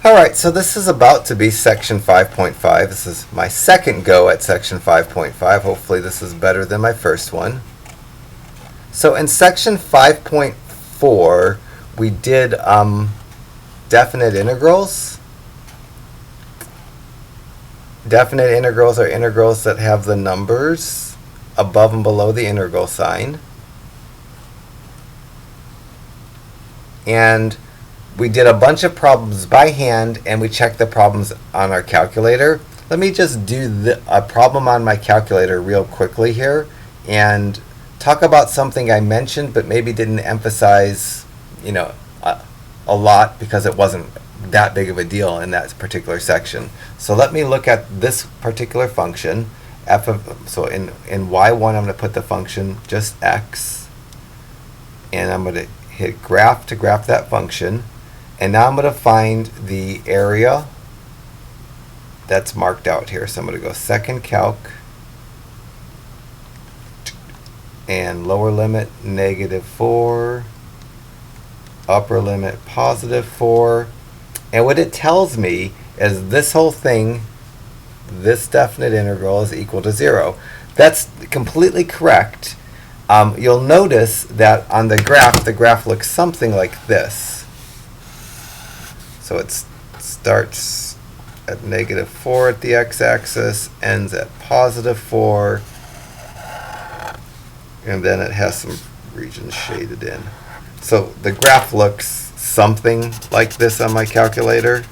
Alright, so this is about to be section 5.5. This is my second go at section 5.5. Hopefully this is better than my first one. So in section 5.4 we did definite integrals. Definite integrals are integrals that have the numbers above and below the integral sign. And we did a bunch of problems by hand, and we checked the problems on our calculator. Let me just do a problem on my calculator real quickly here and talk about something I mentioned but maybe didn't emphasize, a lot because it wasn't that big of a deal in that particular section. So let me look at this particular function. So in y1 I'm going to put the function just x, and I'm going to hit graph to graph that function. And now I'm going to find the area that's marked out here. So I'm going to go second calc and lower limit -4, upper limit +4. And what it tells me is this whole thing, this definite integral, is equal to 0. That's completely correct. You'll notice that on the graph looks something like this. So it starts at -4 at the x-axis, ends at +4, and then it has some regions shaded in. So the graph looks something like this on my calculator.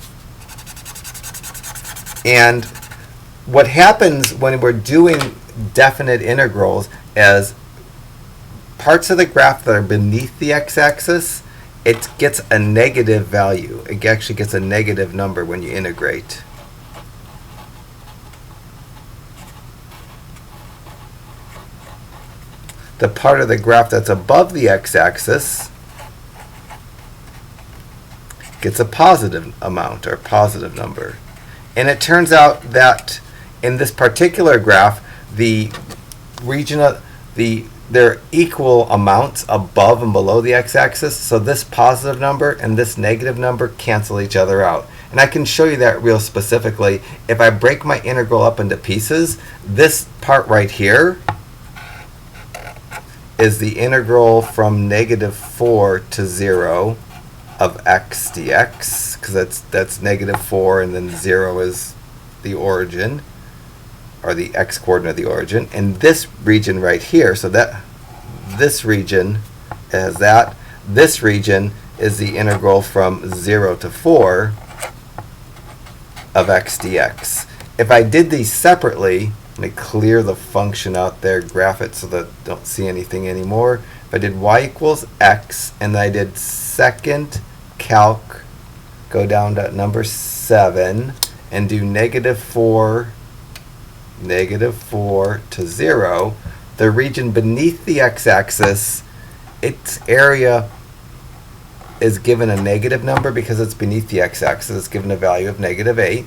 And what happens when we're doing definite integrals is parts of the graph that are beneath the x-axis, it gets a negative value. It actually gets a negative number when you integrate. The part of the graph that's above the x-axis gets a positive amount or positive number. And it turns out that in this particular graph, the region of there are equal amounts above and below the x-axis, so this positive number and this negative number cancel each other out. And I can show you that real specifically. If I break my integral up into pieces, this part right here is the integral from -4 to 0 of x dx, because that's -4 and then 0 is the origin, or the x coordinate of the origin. And this region right here, so that this region is that. This region is the integral from 0 to 4 of x dx. If I did these separately, let me clear the function out there, graph it so that I don't see anything anymore. If I did y equals x, and I did second calc, go down to number 7, and do -4 to 0, the region beneath the x-axis, its area is given a negative number because it's beneath the x-axis. It's given a value of -8.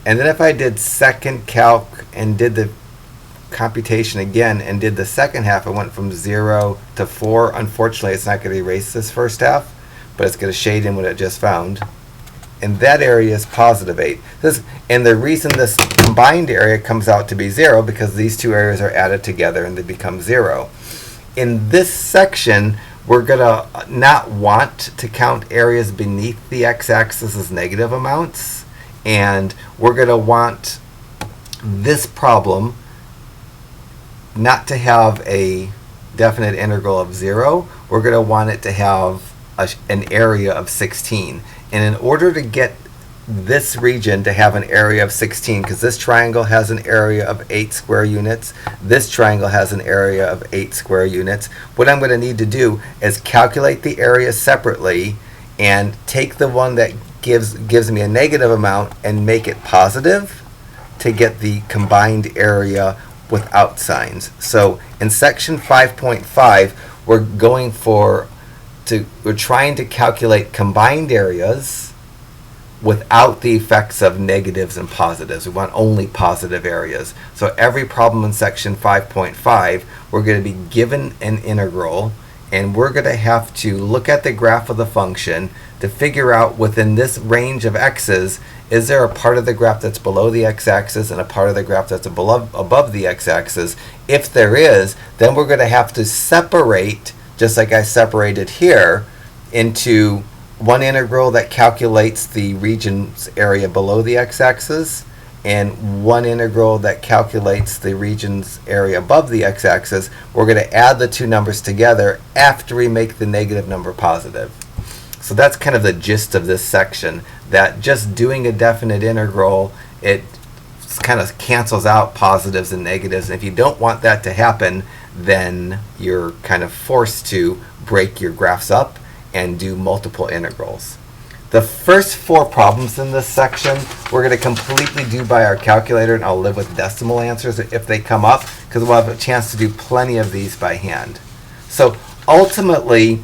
And then if I did second calc and did the computation again and did the second half, I went from 0 to 4. Unfortunately, it's not going to erase this first half, but it's going to shade in what it just found. And that area is +8. And the reason this combined area comes out to be 0 because these two areas are added together and they become 0. In this section, we're going to not want to count areas beneath the x-axis as negative amounts. And we're going to want this problem not to have a definite integral of 0. We're going to want it to have an area of 16. And in order to get this region to have an area of 16, because this triangle has an area of 8 square units, this triangle has an area of 8 square units, what I'm going to need to do is calculate the area separately and take the one that gives me a negative amount and make it positive to get the combined area without signs. So in section 5.5, we're trying to calculate combined areas without the effects of negatives and positives. We want only positive areas. So every problem in section 5.5, we're going to be given an integral, and we're going to have to look at the graph of the function, to figure out within this range of x's, is there a part of the graph that's below the x-axis and a part of the graph that's above the x-axis? If there is, then we're going to have to separate, just like I separated here, into one integral that calculates the region's area below the x-axis and one integral that calculates the region's area above the x-axis. We're going to add the two numbers together after we make the negative number positive. So that's kind of the gist of this section, that just doing a definite integral, it kind of cancels out positives and negatives. And if you don't want that to happen, then you're kind of forced to break your graphs up and do multiple integrals. The first four problems in this section we're going to completely do by our calculator, and I'll live with decimal answers if they come up, because we'll have a chance to do plenty of these by hand. So ultimately,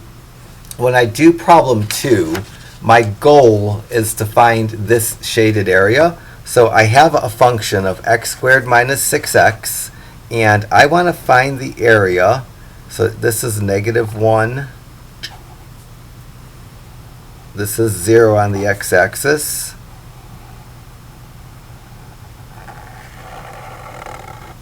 when I do problem 2, my goal is to find this shaded area. So I have a function of x squared minus 6x, and I want to find the area. So this is -1. This is 0 on the x-axis.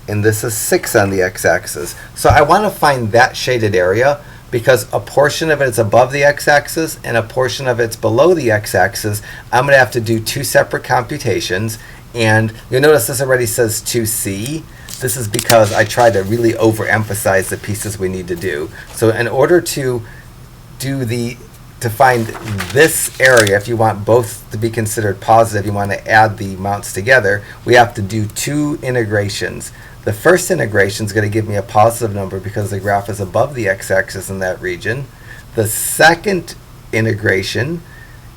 And this is 6 on the x-axis. So I want to find that shaded area because a portion of it is above the x-axis and a portion of it's below the x-axis. I'm going to have to do two separate computations. And you'll notice this already says 2c. This is because I tried to really overemphasize the pieces we need to do. So in order to find this area, if you want both to be considered positive, you want to add the amounts together, we have to do two integrations. The first integration is going to give me a positive number because the graph is above the x-axis in that region. The second integration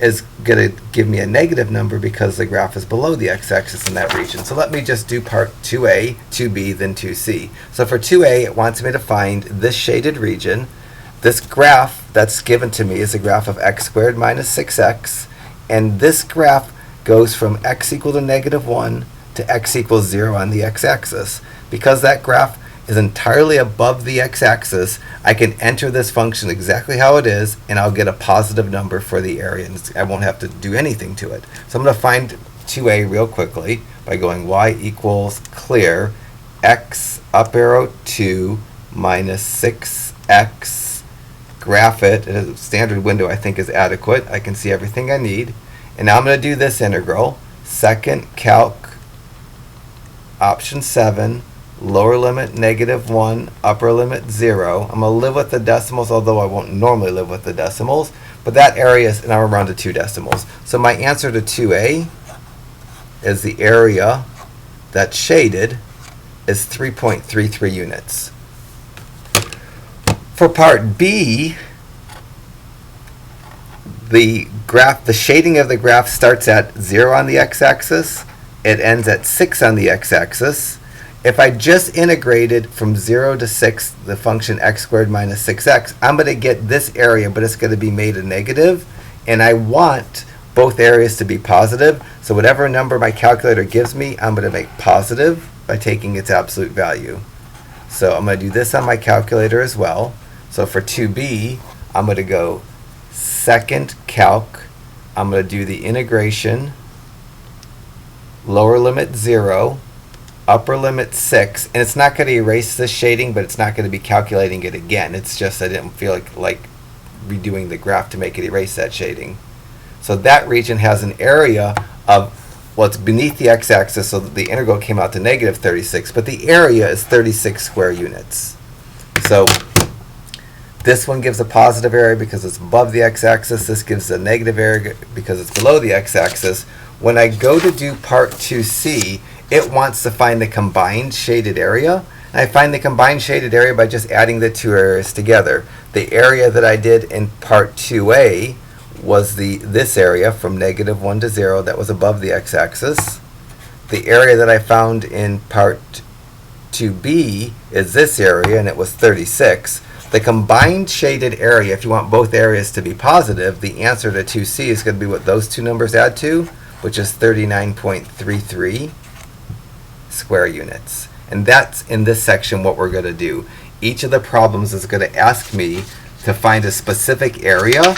is going to give me a negative number because the graph is below the x-axis in that region. So let me just do part 2a, 2b, then 2c. So for 2a, it wants me to find this shaded region. This graph that's given to me is a graph of x squared minus 6x, and this graph goes from x equal to -1 to x equals 0 on the x-axis. Because that graph is entirely above the x-axis, I can enter this function exactly how it is, and I'll get a positive number for the area, and I won't have to do anything to it. So I'm going to find 2a real quickly by going y equals clear x up arrow 2 minus 6x. Graph it. A standard window I think is adequate. I can see everything I need. And now I'm going to do this integral. Second calc, option 7, lower limit -1, upper limit 0. I'm going to live with the decimals, although I won't normally live with the decimals. But that area is, and I'm around to 2 decimals. So my answer to 2a is the area that's shaded is 3.33 units. For part B, the shading of the graph starts at 0 on the x-axis. It ends at 6 on the x-axis. If I just integrated from 0 to 6 the function x squared minus 6x, I'm going to get this area, but it's going to be made a negative. And I want both areas to be positive. So whatever number my calculator gives me, I'm going to make positive by taking its absolute value. So I'm going to do this on my calculator as well. So for 2b, I'm going to go second calc. I'm going to do the integration, lower limit 0, upper limit 6. And it's not going to erase this shading, but it's not going to be calculating it again. It's just I didn't feel like redoing the graph to make it erase that shading. So that region has an area of, well, it's beneath the x-axis, so the integral came out to -36, but the area is 36 square units. So this one gives a positive area because it's above the x-axis. This gives a negative area because it's below the x-axis. When I go to do part 2c, it wants to find the combined shaded area. And I find the combined shaded area by just adding the two areas together. The area that I did in part 2a was this area from -1 to 0 that was above the x-axis. The area that I found in part 2b is this area, and it was 36. The combined shaded area, if you want both areas to be positive, the answer to 2c is going to be what those two numbers add to, which is 39.33 square units. And that's in this section what we're going to do. Each of the problems is going to ask me to find a specific area,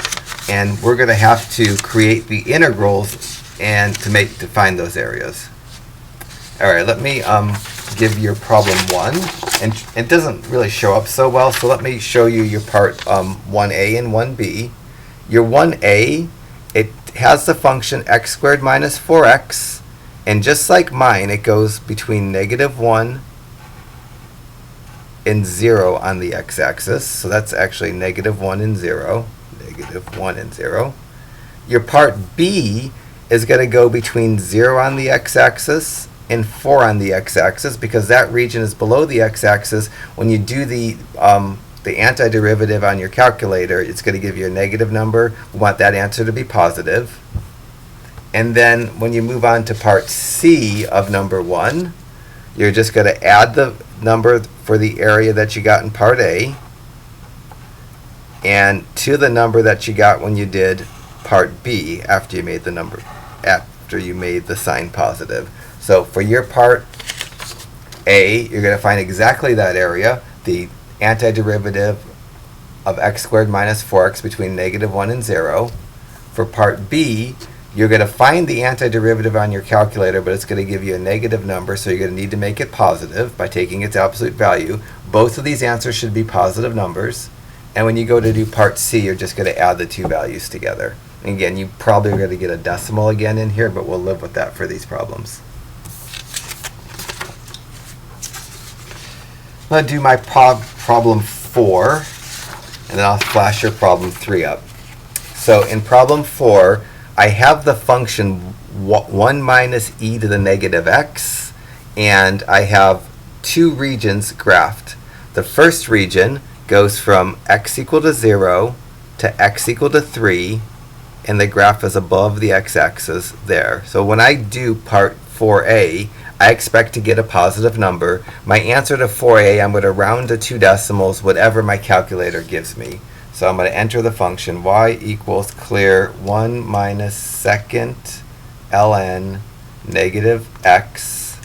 and we're going to have to create the integrals and to find those areas. All right, let me give your problem 1, and it doesn't really show up so well, so let me show you your part 1a and 1b. Your 1a, it has the function x squared minus 4x, and just like mine, it goes between -1 and 0 on the x-axis, so that's actually -1 and 0, -1 and 0. Your part b is going to go between 0 on the x-axis and 4 on the x-axis, because that region is below the x-axis. When you do the antiderivative on your calculator, it's going to give you a negative number. We want that answer to be positive. And then when you move on to part C of number 1, you're just going to add the number for the area that you got in part A and to the number that you got when you did part B after you made the sign positive. So for your part A, you're going to find exactly that area, the antiderivative of x squared minus 4x between -1 and 0. For part B, you're going to find the antiderivative on your calculator, but it's going to give you a negative number, so you're going to need to make it positive by taking its absolute value. Both of these answers should be positive numbers. And when you go to do part C, you're just going to add the two values together. And again, you probably are going to get a decimal again in here, but we'll live with that for these problems. I'm going to do my problem 4, and then I'll flash your problem 3 up. So in problem 4, I have the function 1 minus e to the negative x, and I have two regions graphed. The first region goes from x equal to 0 to x equal to 3, and the graph is above the x-axis there. So when I do part 4a, I expect to get a positive number. My answer to 4a, I'm going to round to 2 decimals, whatever my calculator gives me. So I'm going to enter the function y equals clear 1 minus second ln negative x,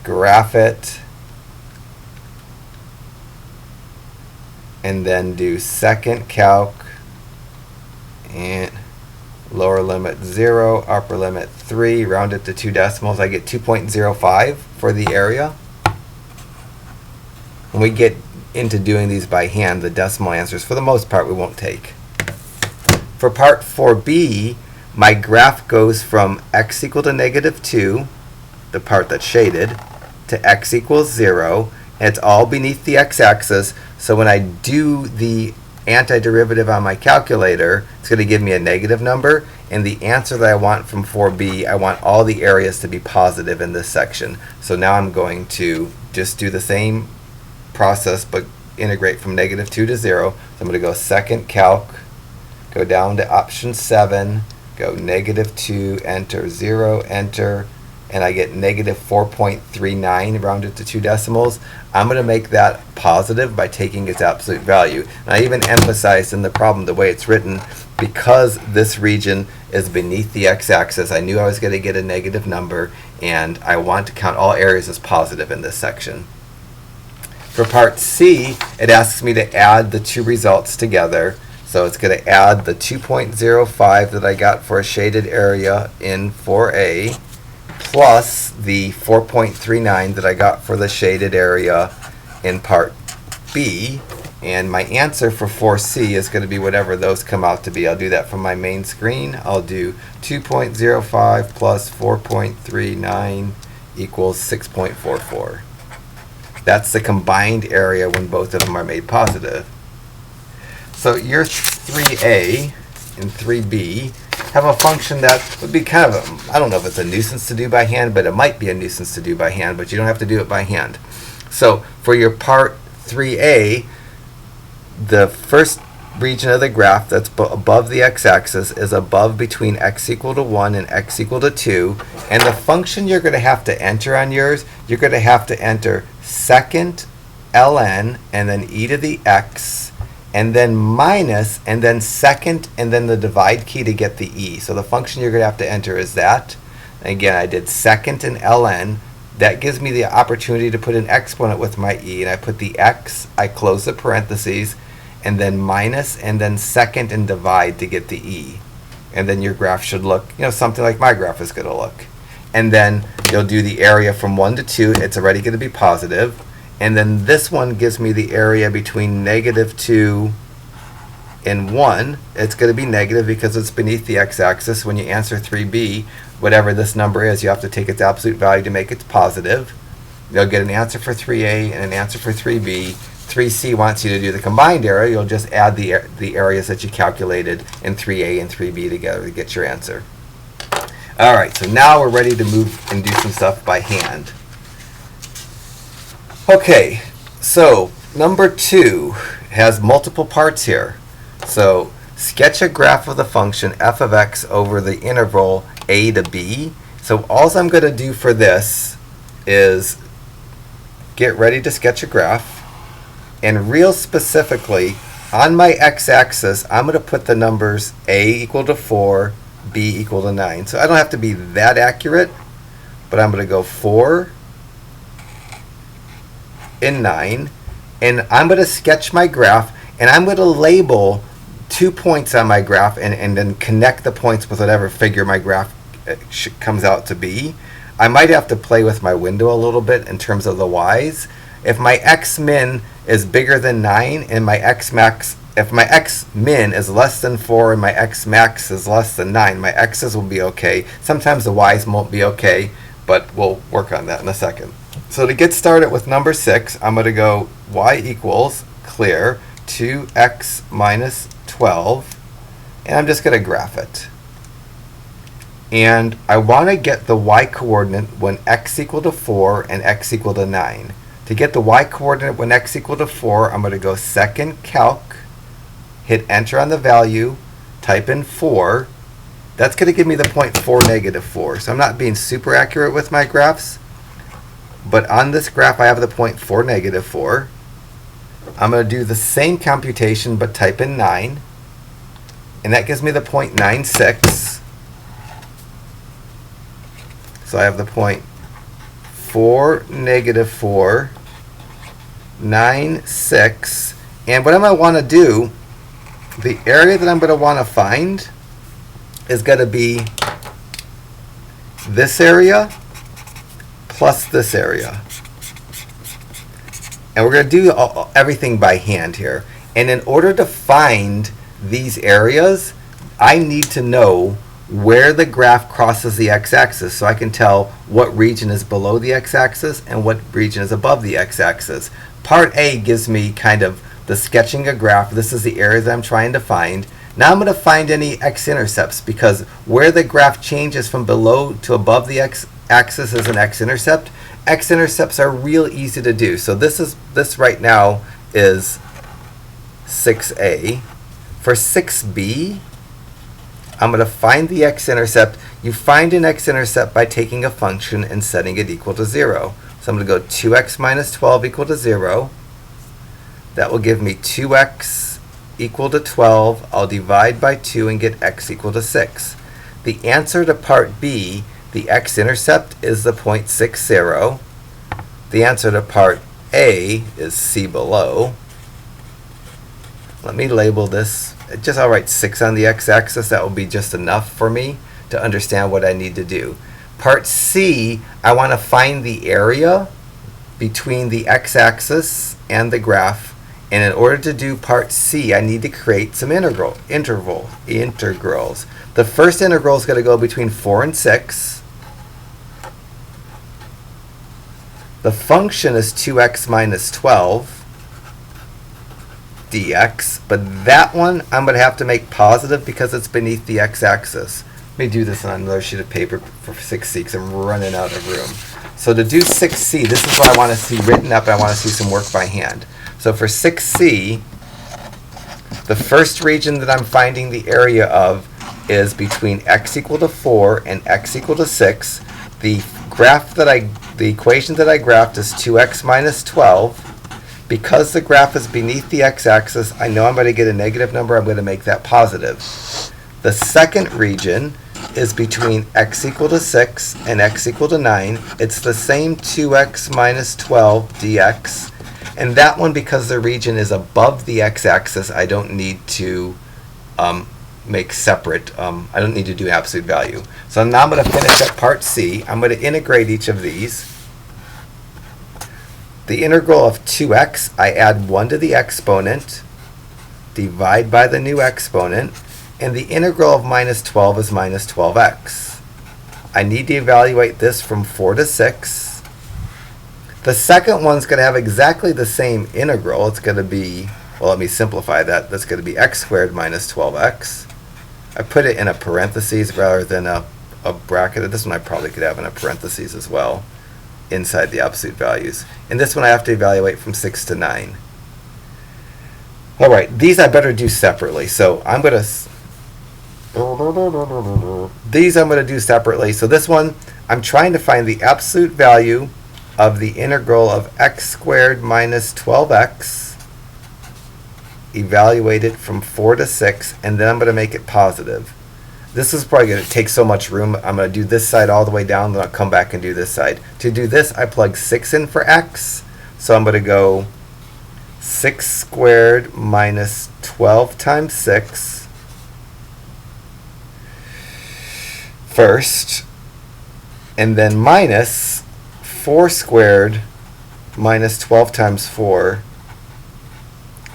graph it, and then do second calc, and lower limit 0, upper limit 3, round it to 2 decimals. I get 2.05 for the area. When we get into doing these by hand, the decimal answers, for the most part, we won't take. For part 4b, my graph goes from x equal to -2, the part that's shaded, to x equals 0, and it's all beneath the x-axis. So when I do the antiderivative on my calculator, it's going to give me a negative number, and the answer that I want from 4b, I want all the areas to be positive in this section. So now I'm going to just do the same process but integrate from -2 to 0. So I'm going to go second calc, go down to option 7, go -2, enter 0, enter, and I get -4.39 rounded to 2 decimals. I'm going to make that positive by taking its absolute value. And I even emphasized in the problem the way it's written, because this region is beneath the x-axis, I knew I was going to get a negative number, and I want to count all areas as positive in this section. For part C, it asks me to add the two results together. So it's going to add the 2.05 that I got for a shaded area in 4A, plus the 4.39 that I got for the shaded area in part B. And my answer for 4C is going to be whatever those come out to be. I'll do that from my main screen. I'll do 2.05 plus 4.39 equals 6.44. That's the combined area when both of them are made positive. So your 3A and 3B have a function that would be kind of I don't know if it's a nuisance to do by hand, but it might be a nuisance to do by hand, but you don't have to do it by hand. So for your part 3A, the first region of the graph that's above the x-axis is above between x equal to 1 and x equal to 2. And the function you're going to have to enter on yours, you're going to have to enter second ln and then e to the x, and then minus, and then second, and then the divide key to get the e. So the function you're going to have to enter is that. And again, I did second and ln. That gives me the opportunity to put an exponent with my e, and I put the x, I close the parentheses, and then minus, and then second and divide to get the e. And then your graph should look, something like my graph is going to look. And then you'll do the area from 1 to 2. It's already going to be positive. And then this one gives me the area between -2 and 1. It's going to be negative because it's beneath the x-axis. When you answer 3b, whatever this number is, you have to take its absolute value to make it positive. You'll get an answer for 3a and an answer for 3b. 3c wants you to do the combined area. You'll just add the areas that you calculated in 3a and 3b together to get your answer. All right, so now we're ready to move and do some stuff by hand. Okay, so number 2 has multiple parts here. So sketch a graph of the function f of x over the interval a to b. So all I'm going to do for this is get ready to sketch a graph. And real specifically, on my x-axis, I'm going to put the numbers a equal to 4, b equal to 9. So I don't have to be that accurate, but I'm going to go 4 and 9. And I'm going to sketch my graph, and I'm going to label 2 points on my graph and then connect the points with whatever figure my graph comes out to be. I might have to play with my window a little bit in terms of the y's. If my x-min is bigger than 9 and my x-max, if my x-min is less than 4 and my x-max is less than 9, my x's will be okay. Sometimes the y's won't be okay, but we'll work on that in a second. So to get started with number 6, I'm going to go y equals, clear, 2x minus 12, and I'm just going to graph it. And I want to get the y coordinate when x equal to 4 and x equal to 9. To get the y coordinate when x equal to 4, I'm going to go second calc, hit enter on the value, type in 4. That's going to give me the point 4, -4. So I'm not being super accurate with my graphs, but on this graph I have the point 4, -4. I'm going to do the same computation but type in 9, and that gives me the point 96. So I have the point 4, -4, 9, 6. And what I'm going to want to do, the area that I'm going to want to find is going to be this area plus this area. And we're going to do everything by hand here. And in order to find these areas, I need to know where the graph crosses the x-axis so I can tell what region is below the x-axis and what region is above the x-axis. Part A gives me kind of the sketching a graph. This is the area that I'm trying to find. Now I'm going to find any x-intercepts, because where the graph changes from below to above the x-axis is an x-intercept. X-intercepts are real easy to do. So this right now is 6a. For 6b, I'm going to find the x-intercept. You find an x-intercept by taking a function and setting it equal to 0. So I'm going to go 2x minus 12 equal to 0. That will give me 2x equal to 12. I'll divide by 2 and get x equal to 6. The answer to part B, the x-intercept, is the point 60. The answer to part A is C below. Let me label this. I'll write 6 on the x-axis. That will be just enough for me to understand what I need to do. Part C, I want to find the area between the x-axis and the graph. And in order to do part C, I need to create some integrals. The first integral is going to go between 4 and 6. The function is 2x minus 12 dx, but that one I'm going to have to make positive because it's beneath the x-axis. Let me do this on another sheet of paper for 6c because I'm running out of room. So to do 6c, this is what I want to see written up, and I want to see some work by hand. So for 6c, the first region that I'm finding the area of is between x equal to 4 and x equal to 6. The equation that I graphed is 2x minus 12. Because the graph is beneath the x-axis, I know I'm going to get a negative number. I'm going to make that positive. The second region is between x equal to 6 and x equal to 9. It's the same 2x minus 12 dx. And that one, because the region is above the x-axis, I don't need to make separate, I don't need to do absolute value. So now I'm going to finish up part C. I'm going to integrate each of these. The integral of 2x, I add 1 to the exponent, divide by the new exponent, and the integral of minus 12 is minus 12x. I need to evaluate this from 4 to 6. The second one's going to have exactly the same integral. It's going to be, well, let me simplify that. That's going to be x squared minus 12x. I put it in a parentheses rather than a bracket. This one I probably could have in a parentheses as well, inside the absolute values. And this one I have to evaluate from 6 to 9. All right, these I better do separately. So I'm going to, these I'm going to do separately. So this one, I'm trying to find the absolute value of the integral of x squared minus 12x, evaluate it from 4 to 6, and then I'm going to make it positive. This is probably going to take so much room. I'm going to do this side all the way down, then I'll come back and do this side. To do this, I plug 6 in for x. So I'm going to go 6 squared minus 12 times 6 first, and then minus 4 squared minus 12 times 4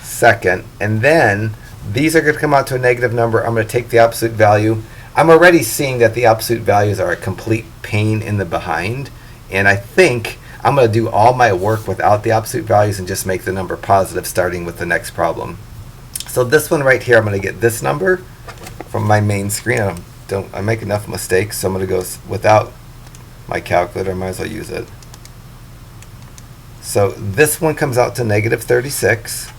second, and then these are going to come out to a negative number. I'm going to take the absolute value. I'm already seeing that the absolute values are a complete pain in the behind, and I think I'm going to do all my work without the absolute values and just make the number positive starting with the next problem. So this one right here, I'm going to get this number from my main screen. I make enough mistakes, so I'm going to go without my calculator. I might as well use it. So this one comes out to negative 36.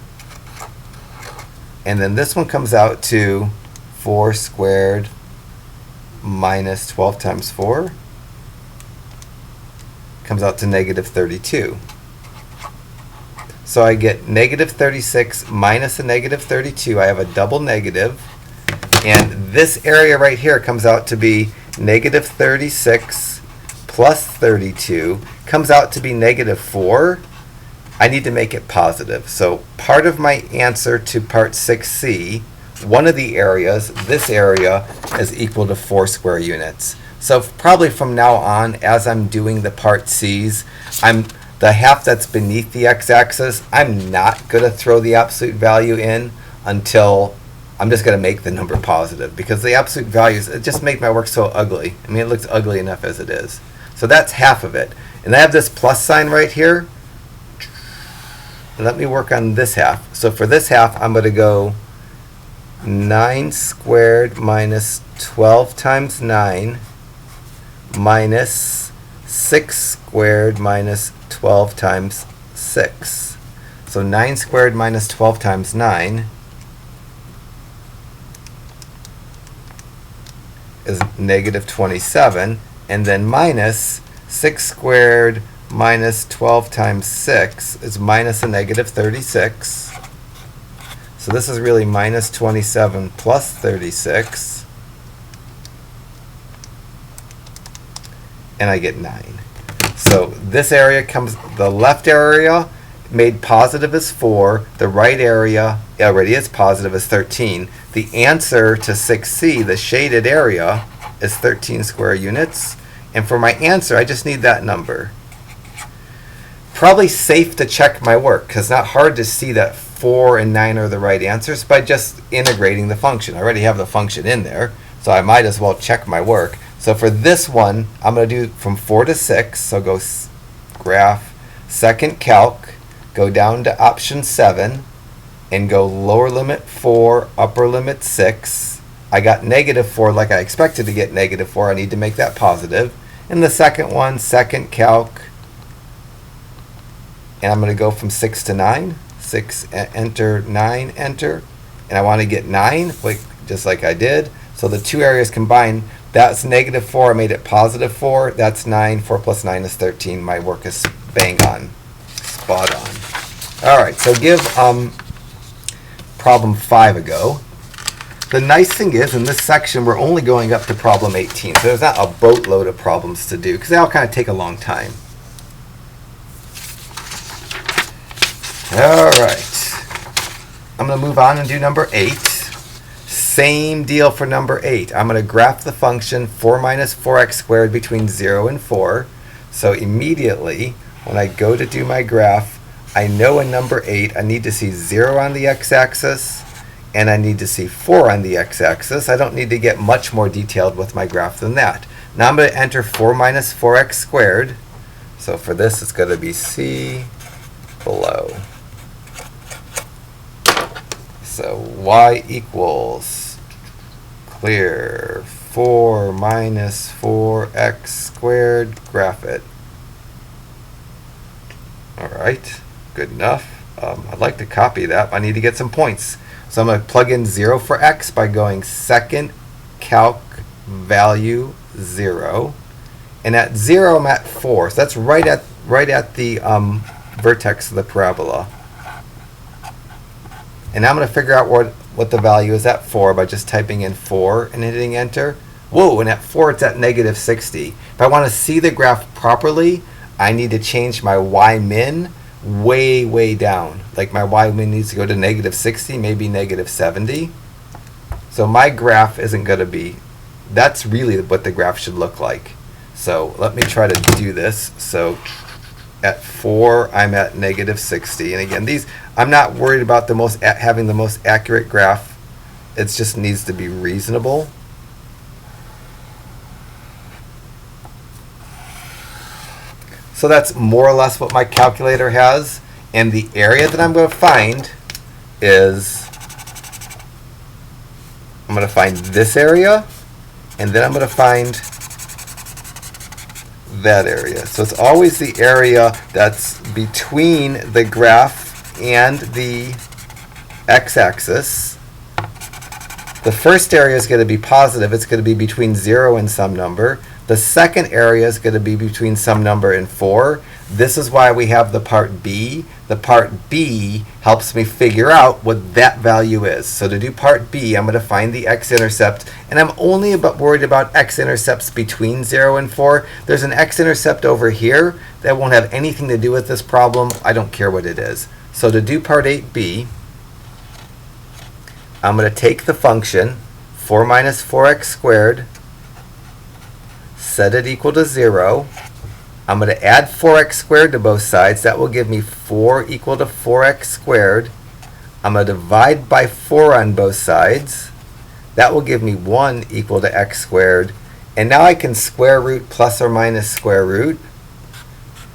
And then this one comes out to 4 squared minus 12 times 4. Comes out to negative 32. So I get negative 36 minus a negative 32. I have a double negative. And this area right here comes out to be negative 36 plus 32. Comes out to be negative 4. I need to make it positive. So part of my answer to part 6C, one of the areas, this area, is equal to 4 square units. So probably from now on, as I'm doing the part C's, the half that's beneath the x-axis, I'm not going to throw the absolute value in until I'm just going to make the number positive, because the absolute values, it just make my work so ugly. I mean, it looks ugly enough as it is. So that's half of it. And I have this plus sign right here. Let me work on this half. So for this half, I'm going to go 9 squared minus 12 times 9 minus 6 squared minus 12 times 6. So 9 squared minus 12 times 9 is negative 27, and then minus 6 squared minus 12 times 6 is minus a negative 36. So this is really minus 27 plus 36. And I get 9. So this area comes, the left area made positive is 4. The right area already is positive is 13. The answer to 6C, the shaded area, is 13 square units. And for my answer, I just need that number. Probably safe to check my work, because it's not hard to see that 4 and 9 are the right answers by just integrating the function. I already have the function in there, so I might as well check my work. So for this one, I'm going to do from 4 to 6. So go graph, second calc, go down to option 7, and go lower limit 4, upper limit 6. I got negative 4 like I expected to get negative 4. I need to make that positive. And the second one, second calc, and I'm going to go from 6 to 9. 6, enter, 9, enter. And I want to get 9, just like I did. So the two areas combined, that's negative 4. I made it positive 4. That's 9. 4 plus 9 is 13. My work is bang on. Spot on. All right, so give problem 5 a go. The nice thing is, in this section, we're only going up to problem 18. So there's not a boatload of problems to do, because they all kind of take a long time. All right. I'm going to move on and do number 8. Same deal for number 8. I'm going to graph the function 4 minus 4x squared between 0 and 4. So immediately, when I go to do my graph, I know in number 8 I need to see 0 on the x-axis, and I need to see 4 on the x-axis. I don't need to get much more detailed with my graph than that. Now I'm going to enter 4 minus 4x squared. So for this, it's going to be C below. So y equals, clear, 4 minus 4x squared, graph it. All right, good enough. I'd like to copy that, but I need to get some points. So I'm going to plug in 0 for x by going second calc value 0. And at 0, I'm at 4. So that's right at the vertex of the parabola. And now I'm going to figure out what the value is at 4 by just typing in 4 and hitting enter. Whoa, and at 4 it's at negative 60. If I want to see the graph properly, I need to change my y min way, way down. Like my y min needs to go to negative 60, maybe negative 70. So my graph isn't going to be, that's really what the graph should look like. So let me try to do this. So at 4, I'm at negative 60. And again, these, I'm not worried about having the most accurate graph. It just needs to be reasonable. So that's more or less what my calculator has. And the area that I'm going to find is, I'm going to find this area, and then I'm going to find that area. So it's always the area that's between the graph and the x-axis. The first area is going to be positive. It's going to be between 0 and some number. The second area is going to be between some number and 4. This is why we have the part B. The part B helps me figure out what that value is. So to do part B, I'm going to find the x-intercept, and I'm only worried about x-intercepts between 0 and 4. There's an x-intercept over here that won't have anything to do with this problem. I don't care what it is. So to do part 8b, I'm going to take the function 4 minus 4x squared, set it equal to 0. I'm going to add 4x squared to both sides. That will give me 4 equal to 4x squared. I'm going to divide by 4 on both sides. That will give me 1 equal to x squared. And now I can square root plus or minus square root.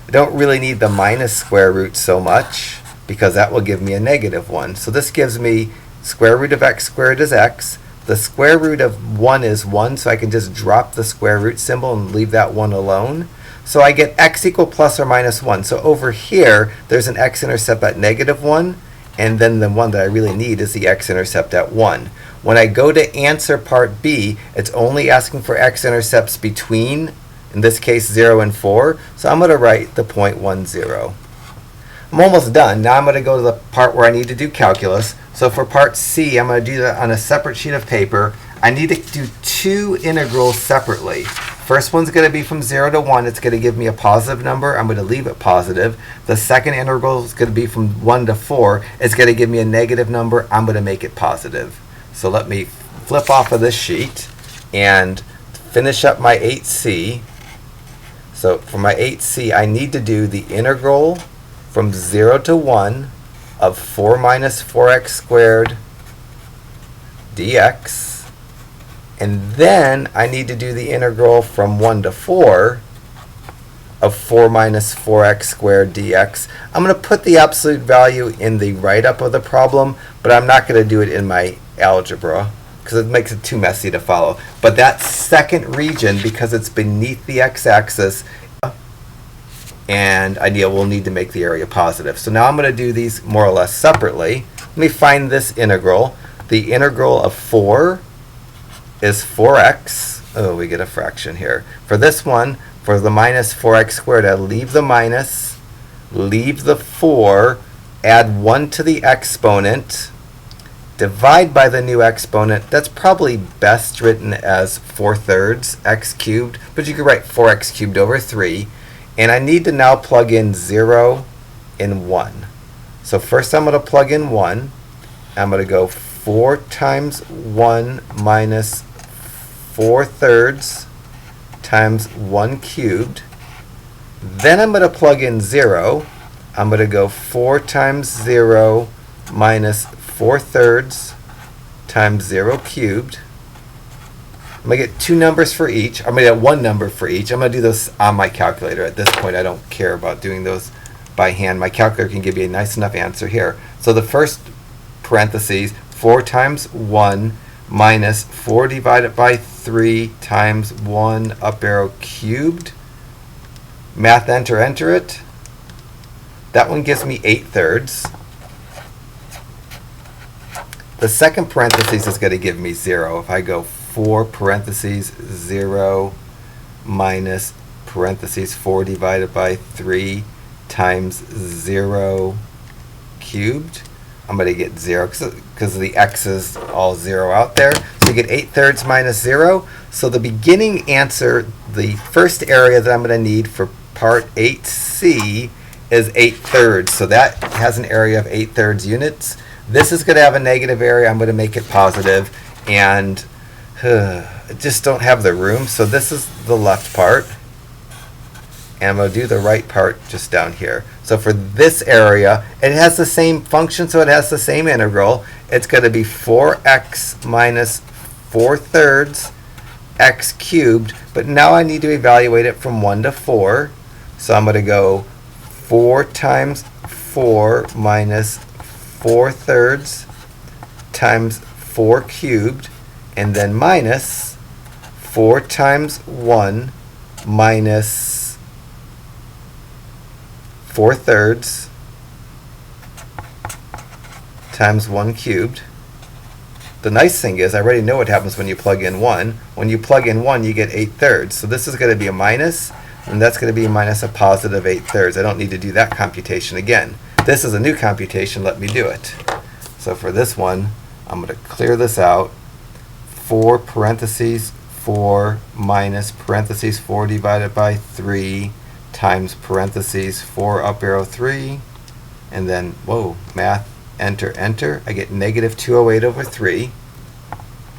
I don't really need the minus square root so much because that will give me a negative 1. So this gives me square root of x squared is x. The square root of 1 is 1, so I can just drop the square root symbol and leave that 1 alone. So I get x equal plus or minus 1. So over here, there's an x-intercept at negative 1, and then the one that I really need is the x-intercept at 1. When I go to answer part B, it's only asking for x-intercepts between, in this case, 0 and 4. So I'm going to write the point 1, 0. I'm almost done. Now I'm going to go to the part where I need to do calculus. So for part C, I'm going to do that on a separate sheet of paper. I need to do 2 integrals separately. First one's going to be from 0 to 1. It's going to give me a positive number. I'm going to leave it positive. The second integral is going to be from 1 to 4. It's going to give me a negative number. I'm going to make it positive. So let me flip off of this sheet and finish up my 8c. So for my 8c, I need to do the integral from 0 to 1 of 4 minus 4x squared dx. And then I need to do the integral from 1 to 4 of 4 minus 4x squared dx. I'm going to put the absolute value in the write-up of the problem, but I'm not going to do it in my algebra because it makes it too messy to follow. But that second region, because it's beneath the x-axis, and we'll need to make the area positive. So now I'm going to do these more or less separately. Let me find this integral. The integral of 4 is 4x. Oh, we get a fraction here. For this one, for the minus 4x squared, I leave the minus, leave the 4, add 1 to the exponent, divide by the new exponent. That's probably best written as 4/3 x cubed, but you could write 4x cubed over 3. And I need to now plug in 0 and 1. So first I'm going to plug in 1. I'm going to go 4 times 1 minus 4/3 times 1 cubed. Then I'm going to plug in 0. I'm going to go 4 times 0 minus 4/3 times 0 cubed. I'm going to get 2 numbers for each. I'm going to get 1 number for each. I'm going to do this on my calculator. At this point, I don't care about doing those by hand. My calculator can give you a nice enough answer here. So the first parentheses, 4 times 1 minus 4 divided by 3 times 1 up arrow cubed. Math enter, enter it. That one gives me 8/3. The second parentheses is going to give me 0. If I go 4 parentheses 0 minus parentheses 4 divided by 3 times 0 cubed, I'm going to get 0 because the x's all 0 out there. So you get 8/3 minus 0. So the beginning answer, the first area that I'm going to need for part 8C is 8/3. So that has an area of 8/3 units. This is going to have a negative area. I'm going to make it positive, and I just don't have the room. So this is the left part, and I'm going to do the right part just down here. So for this area, it has the same function, so it has the same integral. It's going to be 4x minus 4/3 x cubed, but now I need to evaluate it from 1 to 4. So I'm going to go 4 times 4 minus 4/3 times 4 cubed, and then minus 4 times 1 minus 4/3 times 1 cubed. The nice thing is I already know what happens when you plug in 1. When you plug in 1, you get 8/3. So this is going to be a minus, and that's going to be a minus a positive 8/3. I don't need to do that computation again. This is a new computation. Let me do it. So for this one, I'm going to clear this out. 4 parentheses 4 minus parentheses 4 divided by 3 times parentheses 4 up arrow 3. And then, whoa, math, enter, enter. I get negative 208 over 3.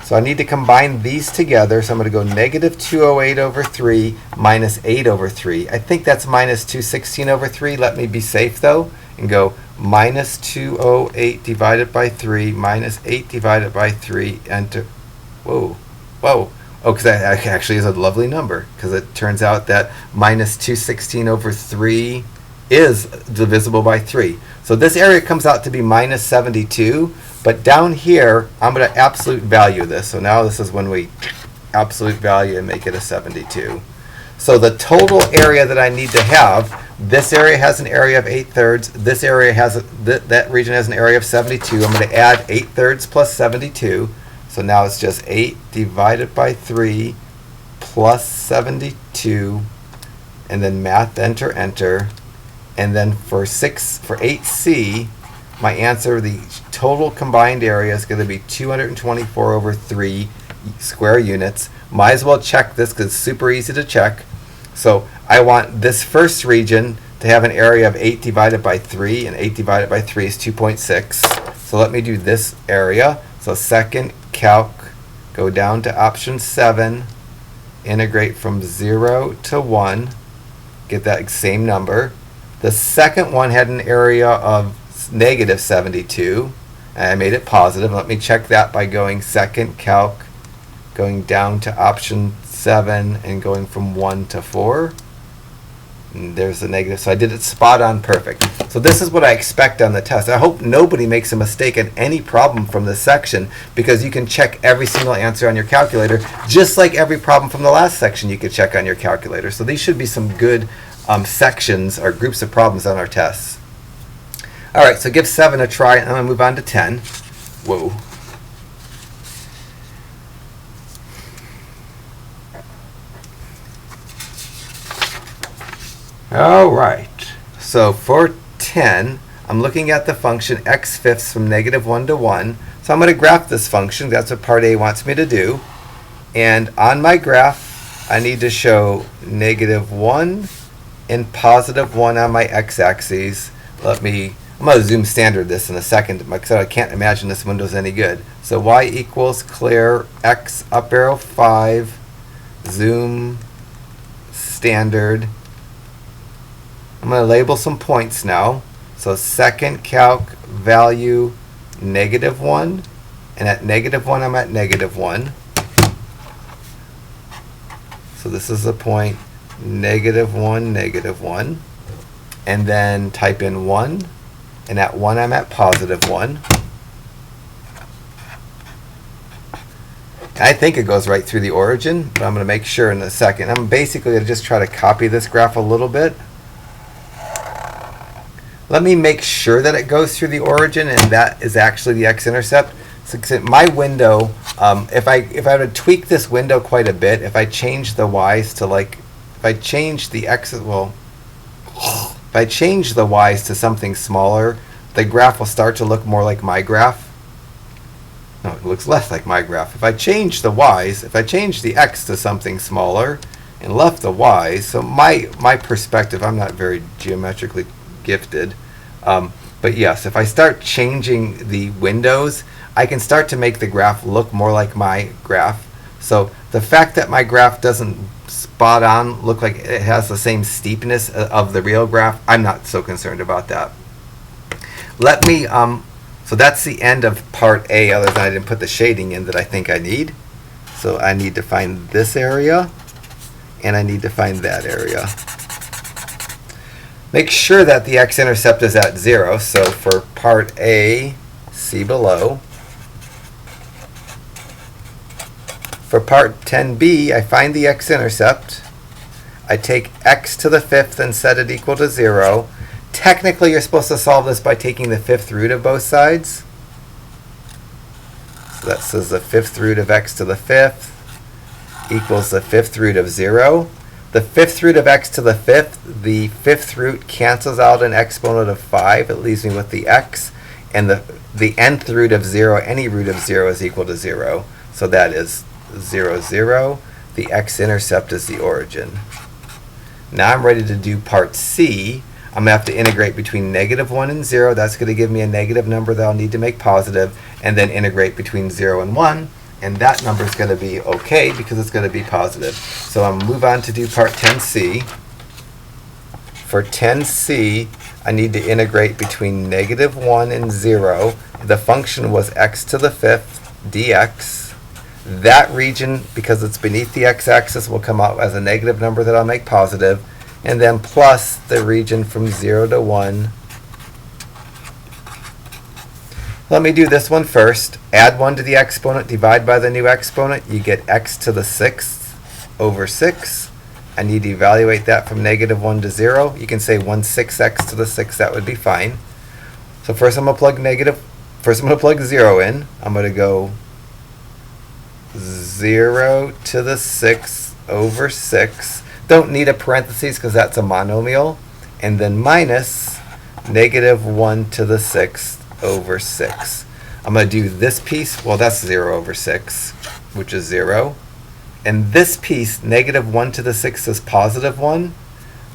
So I need to combine these together. So I'm going to go negative 208 over 3 minus 8 over 3. I think that's minus 216 over 3. Let me be safe, though, and go minus 208 divided by 3 minus 8 divided by 3. Enter. Whoa. Whoa. Oh, because that actually is a lovely number, because it turns out that minus 216 over 3 is divisible by 3. So this area comes out to be minus 72, but down here, I'm going to absolute value this. So now this is when we absolute value and make it a 72. So the total area that I need to have, this area has an area of 8/3. This area has, that region has an area of 72. I'm going to add 8/3 plus 72. So now it's just 8 divided by 3 plus 72, and then math, enter, enter. And then for 8C, my answer, the total combined area is going to be 224 over 3 square units. Might as well check this because it's super easy to check. So I want this first region to have an area of 8 divided by 3, and 8 divided by 3 is 2.6. So let me do this area. So second calc, go down to option 7, integrate from 0 to 1, get that same number. The second one had an area of negative 72, and I made it positive. Let me check that by going second calc, going down to option 7, and going from 1 to 4. And there's the negative. So I did it spot on perfect. So this is what I expect on the test. I hope nobody makes a mistake in any problem from this section, because you can check every single answer on your calculator, just like every problem from the last section you could check on your calculator. So these should be some good sections or groups of problems on our tests. All right, so give 7 a try, and I'm going to move on to 10. Whoa. All right, so for 10, I'm looking at the function x fifths from negative 1 to 1. So I'm going to graph this function. That's what part A wants me to do. And on my graph, I need to show negative 1 and positive 1 on my x-axis. Let me I'm going to zoom standard this in a second because I can't imagine this window's any good. So y equals clear x up arrow 5, zoom standard. I'm going to label some points now. So second calc value -1, and at -1 I'm at -1. So this is the point -1, -1. And then type in 1, and at 1 I'm at +1. I think it goes right through the origin, but I'm going to make sure in a second. I'm basically going to just try to copy this graph a little bit. Let me make sure that it goes through the origin, and that is actually the x-intercept. So my window, if I were to tweak this window quite a bit, if I change the y's to like, if I change the x's, well, if I change the y's to something smaller, the graph will start to look more like my graph. No, it looks less like my graph. If I change the y's, if I change the x to something smaller and left the y's, so my perspective, I'm not very geometrically gifted, but yes, if I start changing the windows, I can start to make the graph look more like my graph. So the fact that my graph doesn't spot on look like it has the same steepness of the real graph, I'm not so concerned about that. Let me, so that's the end of part A, other than I didn't put the shading in that I think I need. So I need to find this area, and I need to find that area. Make sure that the x-intercept is at 0. So for part A, see below. For part 10b, I find the x-intercept. I take x to the 5th and set it equal to 0. Technically, you're supposed to solve this by taking the 5th root of both sides. So that says the 5th root of x to the 5th equals the 5th root of 0. The 5th root of x to the 5th, the 5th root cancels out an exponent of 5. It leaves me with the x. And the nth root of 0, any root of 0, is equal to 0. So that is 0, 0. The x-intercept is the origin. Now I'm ready to do part C. I'm going to have to integrate between -1 and 0. That's going to give me a negative number that I'll need to make positive, and then integrate between 0 and 1. And that number is going to be okay because it's going to be positive. So I'll move on to do part 10C. For 10C, I need to integrate between -1 and 0. The function was x to the 5th dx. That region, because it's beneath the x-axis, will come out as a negative number that I'll make positive. And then plus the region from 0 to 1. Let me do this one first. Add 1 to the exponent, divide by the new exponent. You get x to the 6th over 6. I need to evaluate that from -1 to 0. You can say 1/6 x to the 6th. That would be fine. So first I'm going to plug 0 in. I'm going to go 0 to the 6th over 6. Don't need a parentheses because that's a monomial. And then minus -1 to the 6th over 6. I'm going to do this piece. Well, that's 0 over 6, which is 0. And this piece, -1 to the 6th, is +1.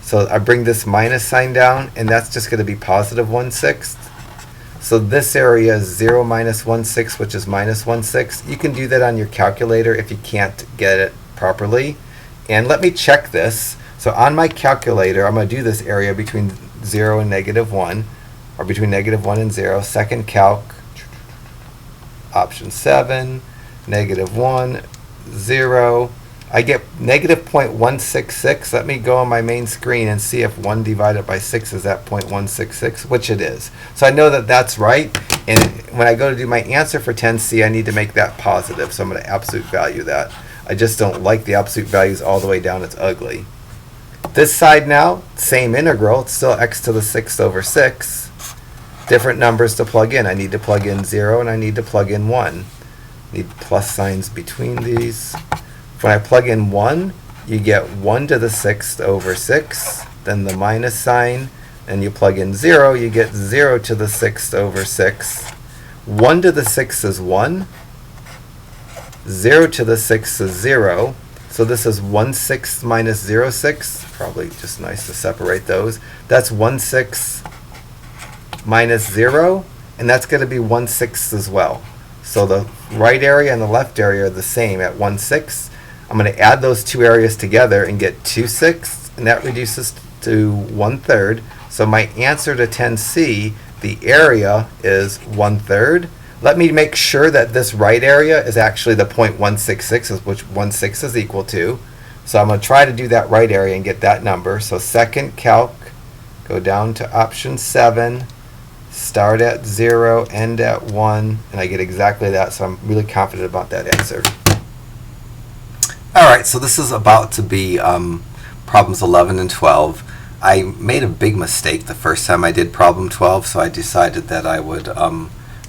So I bring this minus sign down, and that's just going to be +1/6. So this area is 0 minus 1/6, which is -1/6. You can do that on your calculator if you can't get it properly. And let me check this. So on my calculator, I'm going to do this area between 0 and -1, or between -1 and 0. Second calc, option 7, -1, 0. I get -0.166. Let me go on my main screen and see if 1 divided by 6 is at 0.166, which it is. So I know that that's right. And when I go to do my answer for 10C, I need to make that positive. So I'm going to absolute value that. I just don't like the absolute values all the way down. It's ugly. This side now, same integral. It's still x to the 6th over 6. Different numbers to plug in. I need to plug in 0 and I need to plug in 1. Need plus signs between these. When I plug in 1, you get 1 to the 6th over 6. Then the minus sign. And you plug in 0, you get 0 to the 6th over 6. 1 to the 6th is 1. 0 to the 6th is 0. So this is 1/6 minus 0/6. Probably just nice to separate those. That's 1/6 minus 0, and that's going to be 1/6 as well. So the right area and the left area are the same at 1/6. I'm going to add those two areas together and get 2/6, and that reduces to 1/3. So my answer to 10C, the area is 1/3. Let me make sure that this right area is actually the point 166, which 1/6 is equal to. So I'm going to try to do that right area and get that number. So second calc, go down to option 7, start at 0, end at 1, and I get exactly that. So I'm really confident about that answer. Alright, so this is about to be problems 11 and 12. I made a big mistake the first time I did problem 12, so I decided that I would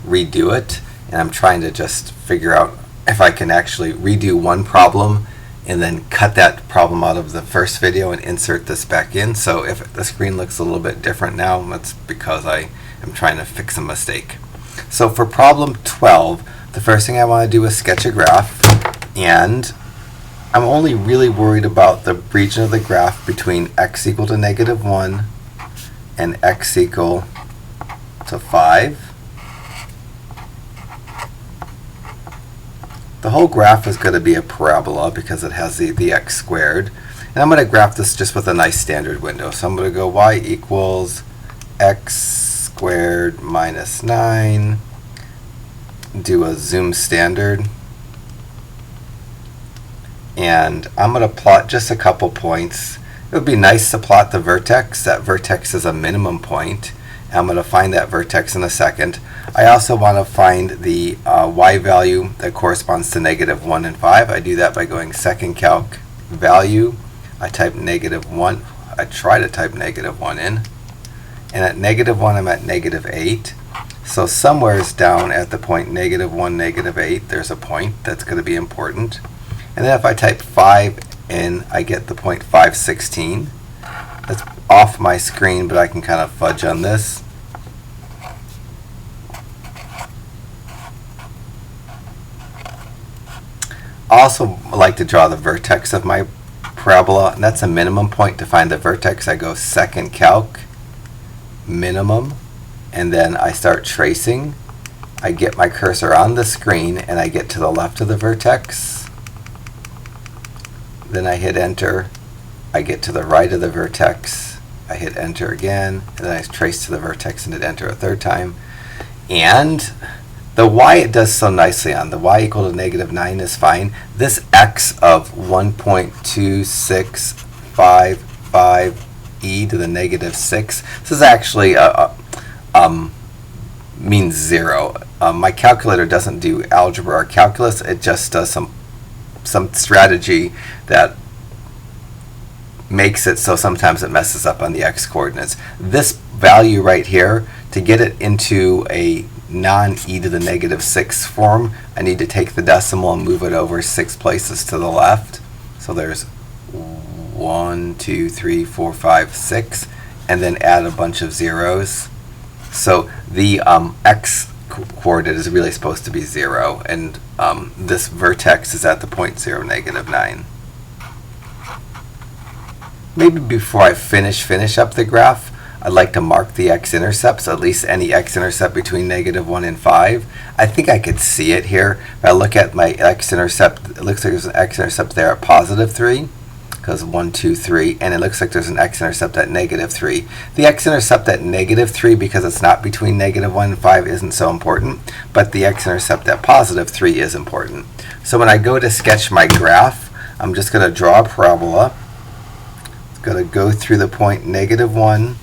redo it, and I'm trying to just figure out if I can actually redo one problem and then cut that problem out of the first video and insert this back in. So if the screen looks a little bit different now, that's because I am trying to fix a mistake. So for problem 12, the first thing I want to do is sketch a graph, and I'm only really worried about the region of the graph between x equal to -1 and x equal to 5. The whole graph is going to be a parabola because it has the x squared. And I'm going to graph this just with a nice standard window. So I'm going to go y equals x squared minus 9, do a zoom standard, and I'm going to plot just a couple points. It would be nice to plot the vertex. That vertex is a minimum point. I'm going to find that vertex in a second. I also want to find the y value that corresponds to -1 and 5. I do that by going second calc value. I type -1. I try to type -1 in. And at -1, I'm at -8. So somewhere down at the point -1, -8, there's a point that's going to be important. And then if I type 5 in, I get the point 516. That's off my screen, but I can kind of fudge on this. I also like to draw the vertex of my parabola, and that's a minimum point. To find the vertex, I go second calc, minimum, and then I start tracing. I get my cursor on the screen, and I get to the left of the vertex. Then I hit enter. I get to the right of the vertex. I hit enter again, and then I trace to the vertex and hit enter a third time. And the y it does so nicely on. The y equal to -9 is fine. This x of 1.2655 e to the -6, this is actually means 0. My calculator doesn't do algebra or calculus. It just does some strategy that makes it so sometimes it messes up on the x coordinates. This value right here, to get it into a non-e to the -6 form, I need to take the decimal and move it over 6 places to the left. So there's 1, 2, 3, 4, 5, 6, and then add a bunch of zeros. So the x coordinate is really supposed to be 0, and this vertex is at the point 0, -9. Maybe before I finish up the graph, I'd like to mark the x-intercepts, at least any x-intercept between -1 and 5. I think I could see it here. If I look at my x-intercept, it looks like there's an x-intercept there at +3, because 1, 2, 3, and it looks like there's an x-intercept at -3. The x-intercept at -3, because it's not between -1 and 5, isn't so important, but the x-intercept at +3 is important. So when I go to sketch my graph, I'm just going to draw a parabola. It's going to go through the point -1,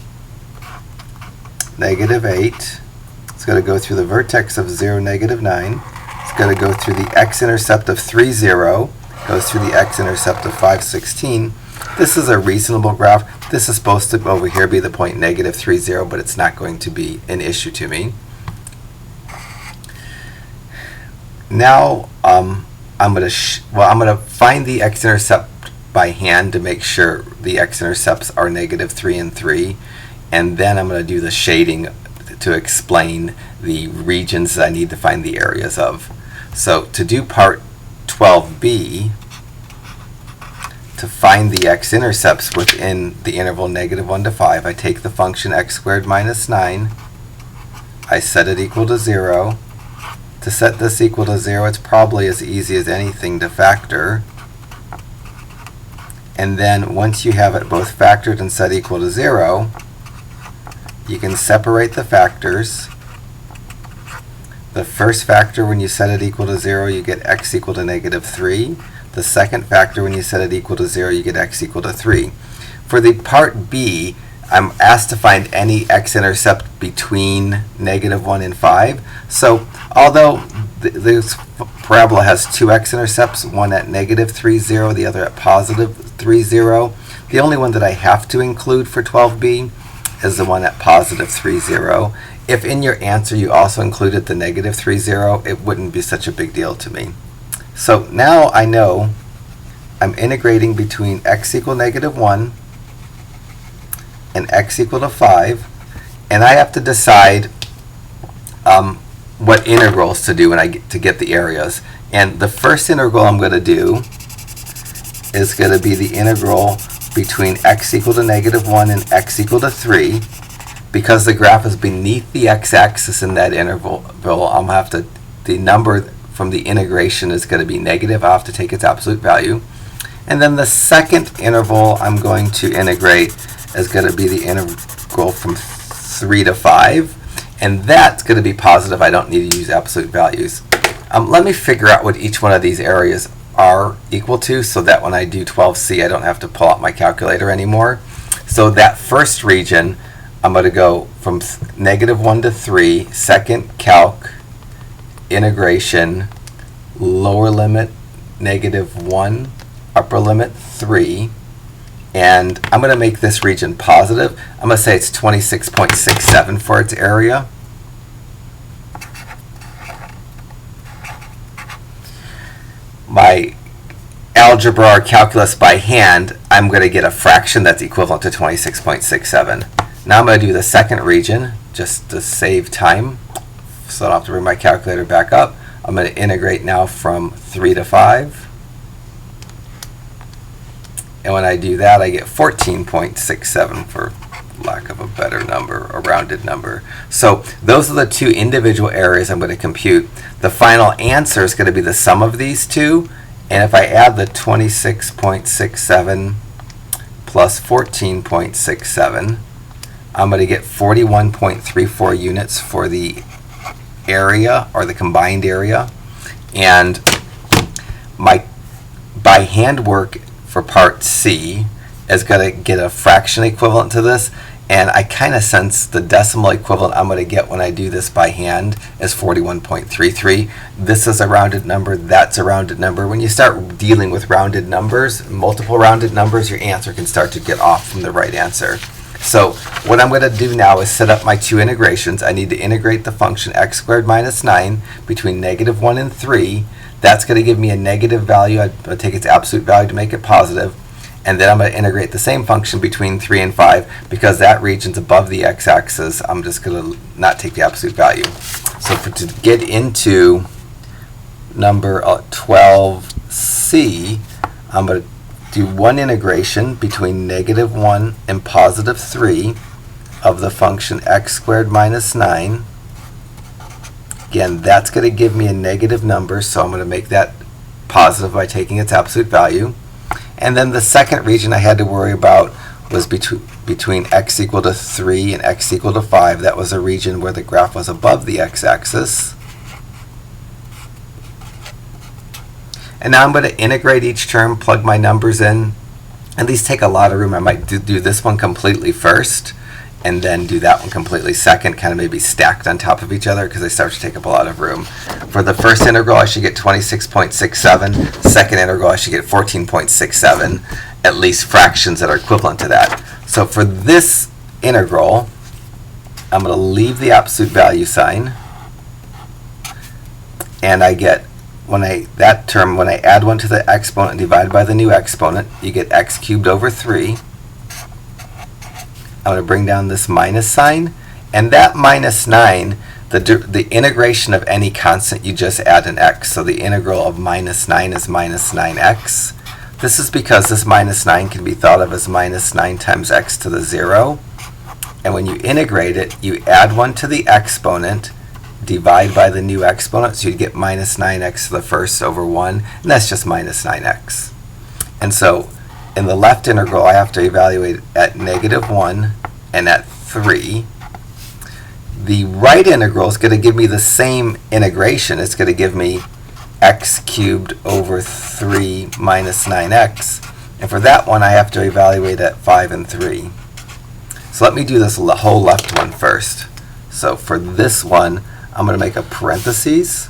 -8. It's going to go through the vertex of 0, -9. It's going to go through the x-intercept of 3, 0. Goes through the x-intercept of 516. This is a reasonable graph. This is supposed to over here be the point -3, 0, but it's not going to be an issue to me. Now I'm going to find the x-intercept by hand to make sure the x-intercepts are -3 and 3, and then I'm going to do the shading to explain the regions that I need to find the areas of. So to do part 12b, to find the x-intercepts within the interval -1 to 5, I take the function x squared minus 9 I set it equal to 0. To set this equal to 0, it's probably as easy as anything to factor. And then once you have it both factored and set equal to 0, you can separate the factors. The first factor, when you set it equal to 0, you get x equal to negative 3. The second factor, when you set it equal to 0, you get x equal to 3. For the part B, I'm asked to find any x-intercept between negative 1 and 5. So although this parabola has two x-intercepts, one at negative 3, 0, the other at positive 3, 0, the only one that I have to include for 12b is the one at positive 3, 0. If in your answer you also included the negative 3, 0, it wouldn't be such a big deal to me. So now I know I'm integrating between x equal negative 1 and x equal to 5, and I have to decide what integrals to do when I get the areas. And the first integral I'm going to do is going to be the integral between x equal to negative 1 and x equal to 3. Because the graph is beneath the x-axis in that interval, I'm have to, the number from the integration is going to be negative. I'll have to take its absolute value. And then the second interval I'm going to integrate is going to be the integral from 3 to 5. And that's going to be positive. I don't need to use absolute values. Let me figure out what each one of these areas are equal to so that when I do 12c, I don't have to pull out my calculator anymore. So that first region, I'm going to go from negative 1 to 3, second calc, integration, lower limit negative 1, upper limit 3, and I'm going to make this region positive. I'm going to say it's 26.67 for its area. My algebra or calculus by hand, I'm going to get a fraction that's equivalent to 26.67. Now I'm going to do the second region just to save time, so I don't have to bring my calculator back up. I'm going to integrate now from 3 to 5. And when I do that, I get 14.67 for lack of a better number, a rounded number. So those are the two individual areas I'm going to compute. The final answer is going to be the sum of these two. And if I add the 26.67 plus 14.67, I'm going to get 41.34 units for the area, or the combined area. And my by hand work for part C is going to get a fraction equivalent to this, and I kind of sense the decimal equivalent I'm going to get when I do this by hand is 41.33. This is a rounded number, that's a rounded number. When you start dealing with rounded numbers, multiple rounded numbers, your answer can start to get off from the right answer. So what I'm going to do now is set up my two integrations. I need to integrate the function x squared minus 9 between negative 1 and 3. That's going to give me a negative value. I'll take its absolute value to make it positive. And then I'm going to integrate the same function between 3 and 5. Because that region's above the x-axis, I'm just going to not take the absolute value. So to get into number 12c, I'm going to do one integration between negative 1 and positive 3 of the function x squared minus 9. Again, that's going to give me a negative number, so I'm going to make that positive by taking its absolute value. And then the second region I had to worry about was between x equal to 3 and x equal to 5. That was a region where the graph was above the x-axis. And now I'm going to integrate each term, plug my numbers in. And these take a lot of room. I might do this one completely first, and then do that one completely second, kind of maybe stacked on top of each other because they start to take up a lot of room. For the first integral, I should get 26.67. Second integral, I should get 14.67, at least fractions that are equivalent to that. So for this integral, I'm going to leave the absolute value sign, and I get, when I add one to the exponent and divide by the new exponent, you get x cubed over 3. I'm going to bring down this minus sign, and that minus 9, the integration of any constant, you just add an x. So the integral of minus 9 is minus 9x. This is because this minus 9 can be thought of as minus 9 times x to the 0. And when you integrate it, you add 1 to the exponent, divide by the new exponent, so you'd get minus 9x to the first over 1, and that's just minus 9x. And so in the left integral, I have to evaluate at -1 and at 3. The right integral is going to give me the same integration. It's going to give me x cubed over 3 minus 9x. And for that one, I have to evaluate at 5 and 3. So let me do this whole left one first. So for this one, I'm going to make a parentheses.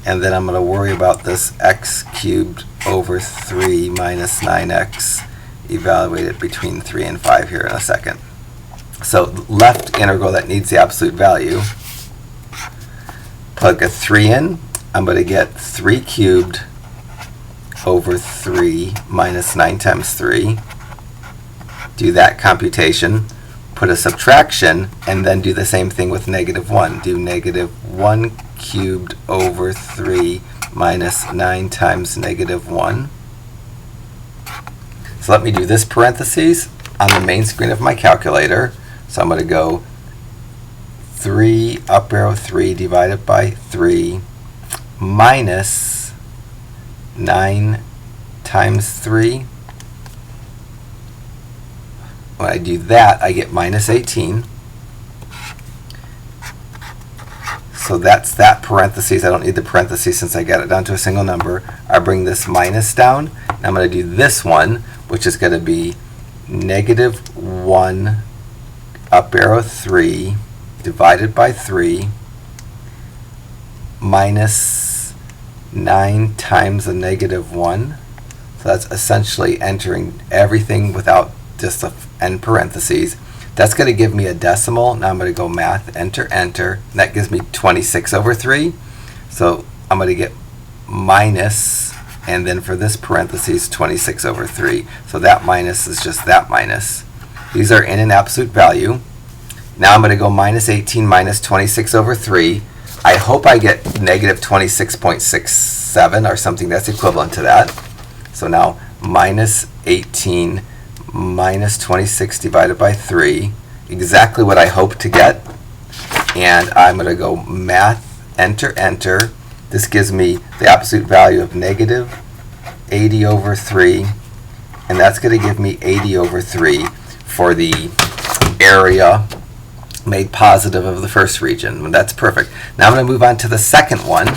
And then I'm going to worry about this x cubed over 3 minus 9x, evaluate it between 3 and 5 here in a second. So left integral that needs the absolute value, plug a 3 in, I'm going to get 3 cubed over 3 minus 9 times 3. Do that computation, put a subtraction, and then do the same thing with -1. Do -1 cubed over 3 minus 9 times -1. So let me do this parentheses on the main screen of my calculator. So I'm going to go 3 up arrow 3 divided by 3 minus 9 times 3. When I do that, I get minus 18. So that's that parentheses. I don't need the parentheses since I got it down to a single number. I bring this minus down, and I'm going to do this one, which is going to be -1 up arrow 3 divided by 3 minus 9 times a -1. So that's essentially entering everything without just the end parentheses. That's going to give me a decimal. Now I'm going to go math, enter, enter. And that gives me 26 over 3. So I'm going to get minus, and then for this parentheses, 26 over 3. So that minus is just that minus. These are in an absolute value. Now I'm going to go minus 18 minus 26 over 3. I hope I get -26.67 or something that's equivalent to that. So now minus 18 minus 26 divided by 3, exactly what I hope to get. And I'm going to go math, enter, enter. This gives me the absolute value of -80 over 3, and that's going to give me 80 over 3 for the area made positive of the first region. And that's perfect. Now I'm going to move on to the second one.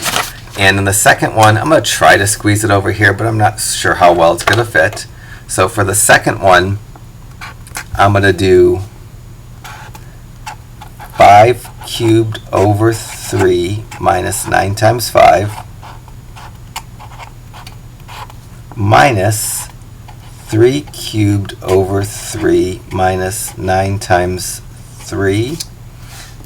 And in the second one, I'm going to try to squeeze it over here, but I'm not sure how well it's going to fit. So for the second one, I'm going to do 5 cubed over 3 minus 9 times 5 minus 3 cubed over 3 minus 9 times 3.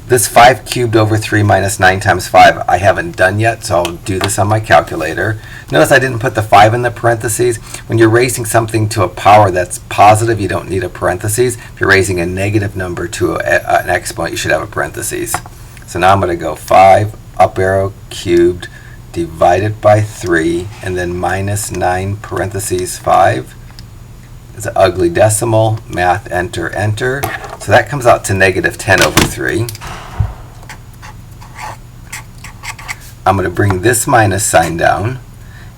This 5 cubed over 3 minus 9 times 5 I haven't done yet, so I'll do this on my calculator. Notice I didn't put the 5 in the parentheses. When you're raising something to a power that's positive, you don't need a parentheses. If you're raising a negative number to an exponent, you should have a parentheses. So now I'm going to go 5 up arrow cubed divided by 3, and then minus 9 parentheses 5. It's an ugly decimal. Math, enter, enter. So that comes out to -10 over 3. I'm going to bring this minus sign down.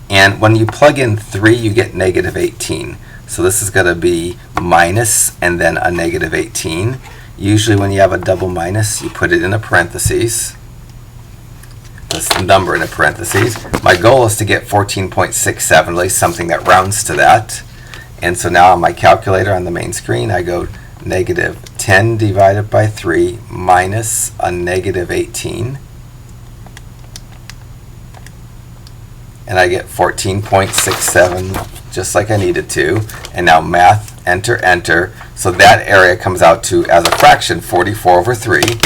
And when you plug in 3, you get -18. So this is going to be minus and then a -18. Usually when you have a double minus, you put it in a parentheses. This number in a parentheses. My goal is to get 14.67, at least something that rounds to that. And so now on my calculator on the main screen, I go -10 divided by 3 minus a -18. And I get 14.67, just like I needed to. And now math, enter, enter. So that area comes out to, as a fraction, 44 over 3.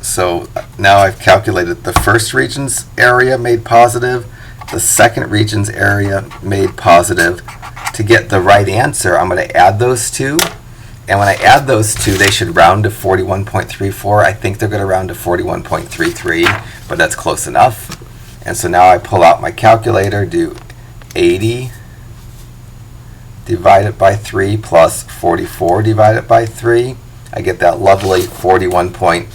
So now I've calculated the first region's area made positive, the second region's area made positive. To get the right answer, I'm going to add those two. And when I add those two, they should round to 41.34. I think they're going to round to 41.33, but that's close enough. And so now I pull out my calculator, do 80 divided by 3 plus 44 divided by 3. I get that lovely 41 point,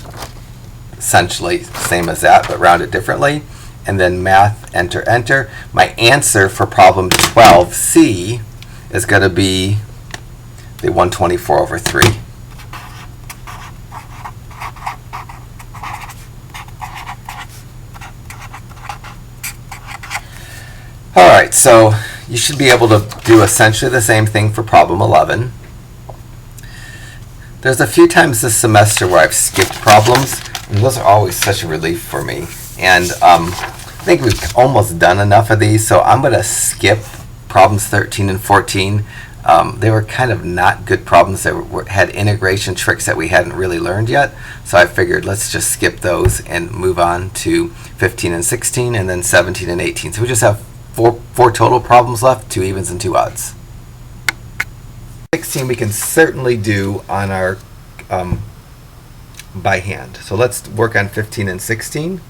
essentially same as that, but rounded differently. And then math, enter, enter. My answer for problem 12C is going to be the 124 over 3. Alright, so you should be able to do essentially the same thing for problem 11. There's a few times this semester where I've skipped problems, and those are always such a relief for me. And I think we've almost done enough of these, so I'm going to skip problems 13 and 14. They were kind of not good problems that had integration tricks that we hadn't really learned yet, so I figured let's just skip those and move on to 15 and 16, and then 17 and 18. So we just have four total problems left, 2 evens and 2 odds. 16 we can certainly do on our by hand. So let's work on 15 and 16.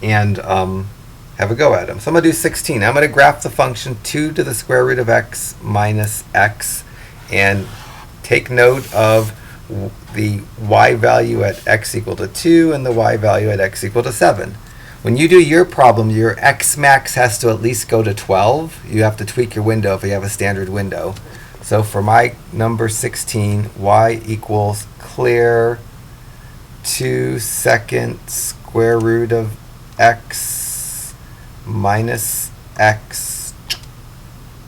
And have a go at them. So I'm going to do 16. I'm going to graph the function 2 to the square root of x minus x, and take note of the y value at x equal to 2 and the y value at x equal to 7. When you do your problem, your x max has to at least go to 12. You have to tweak your window if you have a standard window. So for my number 16, y equals clear 2 second square root of x minus x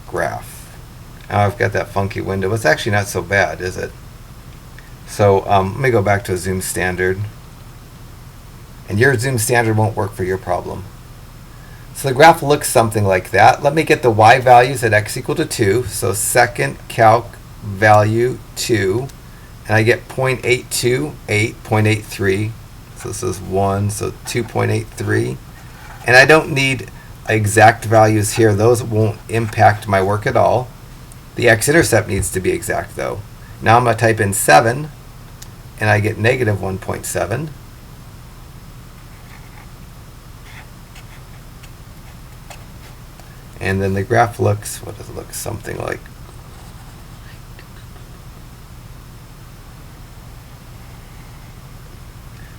graph. Now I've got that funky window. It's actually not so bad, is it? So let me go back to a Zoom standard. And your Zoom standard won't work for your problem. So the graph looks something like that. Let me get the y values at x equal to 2. So second calc value 2. And I get 0.828, 0.83. So this is 1, so 2.83. And I don't need exact values here. Those won't impact my work at all. The x-intercept needs to be exact though. Now I'm going to type in 7, and I get negative 1.7. And then the graph looks, what does it look? Something like,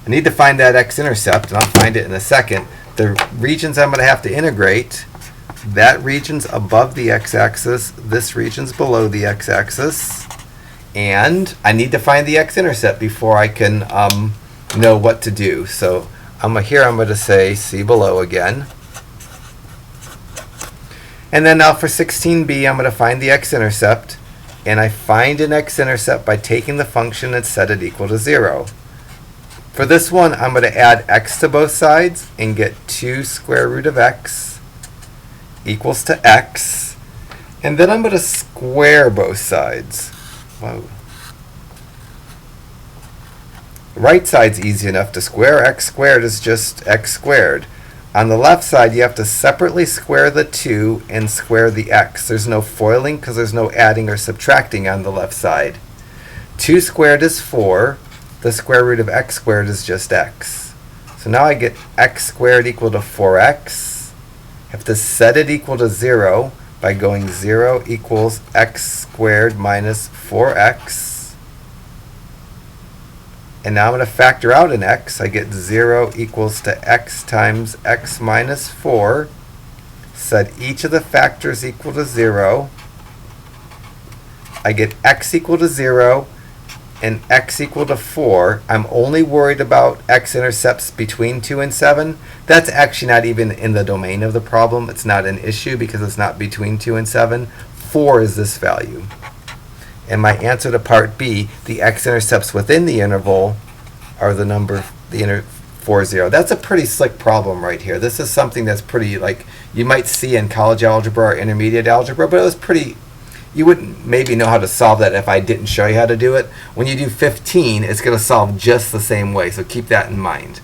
I need to find that x-intercept, and I'll find it in a second. The regions I'm going to have to integrate, that region's above the x-axis, this region's below the x-axis, and I need to find the x-intercept before I can know what to do. So here I'm going to say see below again. And then now for 16b, I'm going to find the x-intercept, and I find an x-intercept by taking the function and set it equal to 0. For this one, I'm going to add x to both sides and get 2 square root of x equals to x. And then I'm going to square both sides. Whoa. The right side's easy enough to square. X squared is just x squared. On the left side, you have to separately square the 2 and square the x. There's no foiling because there's no adding or subtracting on the left side. 2 squared is 4. The square root of x squared is just x. So now I get x squared equal to 4x. I have to set it equal to 0 by going 0 equals x squared minus 4x. And now I'm going to factor out an x. I get 0 equals to x times x minus 4. Set each of the factors equal to 0. I get x equal to 0 and x equal to 4. I'm only worried about x-intercepts between 2 and 7. That's actually not even in the domain of the problem. It's not an issue because it's not between 2 and 7. 4 is this value. And my answer to part B, the x-intercepts within the interval are the number, 4, 0. That's a pretty slick problem right here. This is something that's pretty, like, you might see in college algebra or intermediate algebra, but it was pretty, you wouldn't maybe know how to solve that if I didn't show you how to do it. When you do 15, it's going to solve just the same way, so keep that in mind.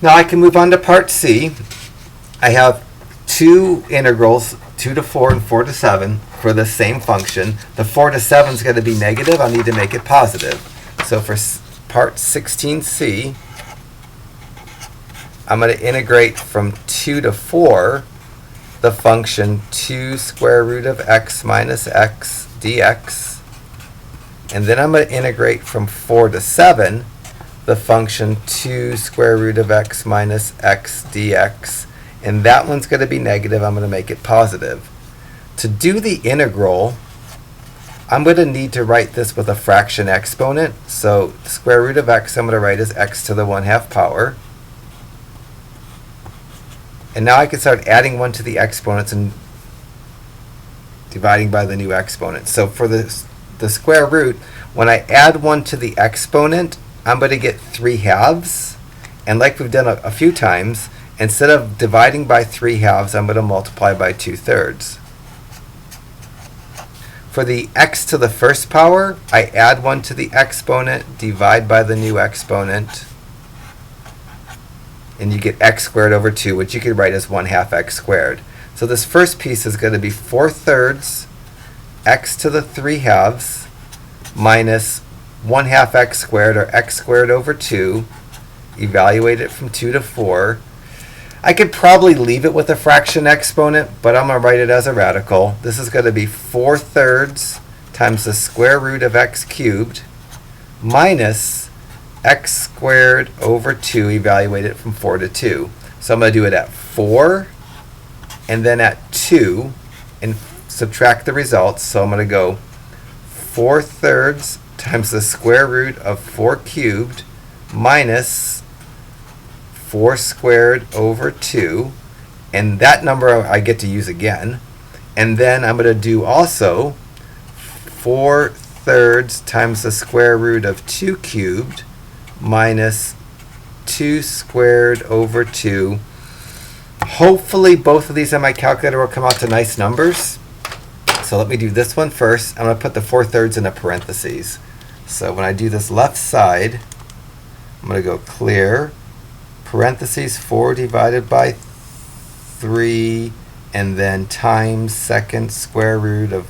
Now I can move on to part C. I have 2 integrals, 2 to 4 and 4 to 7 for the same function. The 4 to 7 is going to be negative. I'll need to make it positive. So for part 16C, I'm going to integrate from 2 to 4 the function 2 square root of x minus x dx. And then I'm going to integrate from 4 to 7 the function 2 square root of x minus x dx. And that one's going to be negative. I'm going to make it positive. To do the integral, I'm going to need to write this with a fraction exponent. So the square root of x I'm going to write as x to the 1/2 power. And now I can start adding 1 to the exponents and dividing by the new exponent. So for the square root, when I add 1 to the exponent, I'm going to get 3/2. And like we've done a few times, instead of dividing by 3/2, I'm going to multiply by 2/3. For the x to the first power, I add 1 to the exponent, divide by the new exponent, and you get x squared over 2, which you could write as 1/2 x squared. So this first piece is going to be 4/3 x to the 3/2 minus 1/2 x squared, or x squared over 2. Evaluate it from 2 to 4. I could probably leave it with a fraction exponent, but I'm going to write it as a radical. This is going to be 4/3 times the square root of x cubed minus x squared over 2, evaluate it from 4 to 2. So I'm going to do it at 4 and then at 2 and subtract the results. So I'm going to go 4/3 times the square root of 4 cubed minus 4 squared over 2, and that number I get to use again. And then I'm going to do also 4/3 times the square root of 2 cubed minus 2 squared over 2. Hopefully both of these on my calculator will come out to nice numbers. So let me do this one first. I'm going to put the 4/3 in a parentheses. So when I do this left side, I'm going to go clear, parentheses 4 divided by 3, and then times second square root of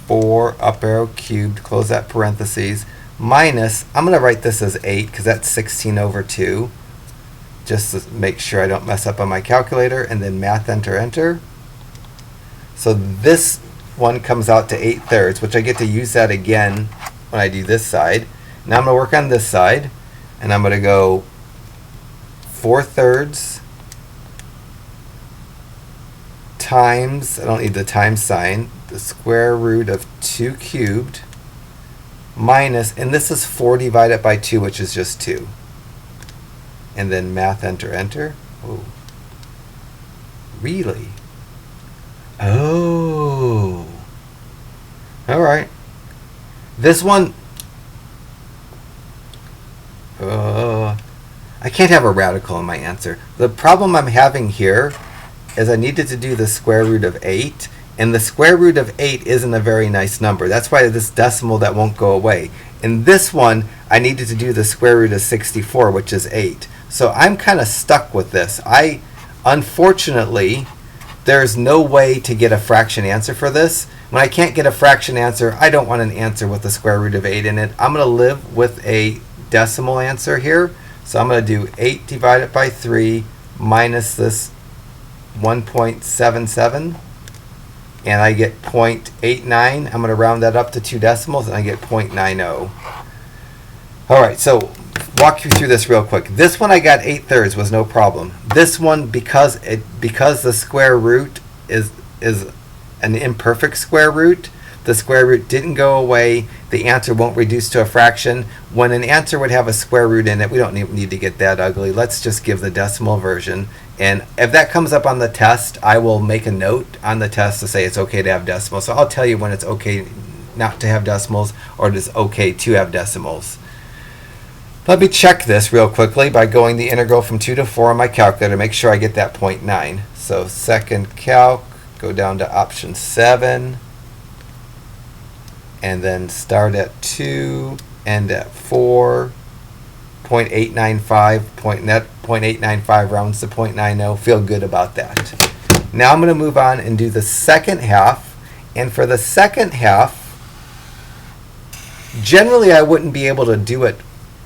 4 up arrow cubed, close that parentheses, minus, I'm going to write this as 8 because that's 16 over 2, just to make sure I don't mess up on my calculator, and then math enter enter. So this one comes out to 8/3, which I get to use that again when I do this side. Now I'm going to work on this side, and I'm going to go 4/3 times, I don't need the times sign, the square root of 2 cubed minus, and this is 4 divided by 2, which is just 2. And then math enter enter. Oh, really? Oh. All right. This one, I can't have a radical in my answer. The problem I'm having here is I needed to do the square root of 8, and the square root of 8 isn't a very nice number. That's why this decimal that won't go away. In this one, I needed to do the square root of 64, which is 8. So I'm kind of stuck with this. Unfortunately, there's no way to get a fraction answer for this. When I can't get a fraction answer, I don't want an answer with the square root of 8 in it. I'm going to live with a decimal answer here. So I'm going to do 8 divided by 3 minus this 1.77, and I get 0.89. I'm going to round that up to 2 decimals, and I get 0.90. All right, so walk you through this real quick. This one I got 8/3 was no problem. This one, because the square root is an imperfect square root, the square root didn't go away. The answer won't reduce to a fraction. When an answer would have a square root in it, we don't need to get that ugly. Let's just give the decimal version. And if that comes up on the test, I will make a note on the test to say it's okay to have decimals. So I'll tell you when it's okay not to have decimals, or it is okay to have decimals. Let me check this real quickly by going the integral from 2 to 4 on my calculator to make sure I get that 0.9. So second calc, go down to option 7, and then start at 2, end at 4, 0.895, 0.895 rounds to 0.90. Feel good about that. Now I'm going to move on and do the second half. And for the second half, generally I wouldn't be able to do it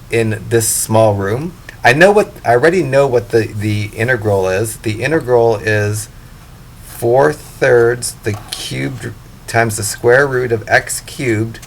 in this small room. I already know what the integral is. The integral is 4/3 the cubed times the square root of x cubed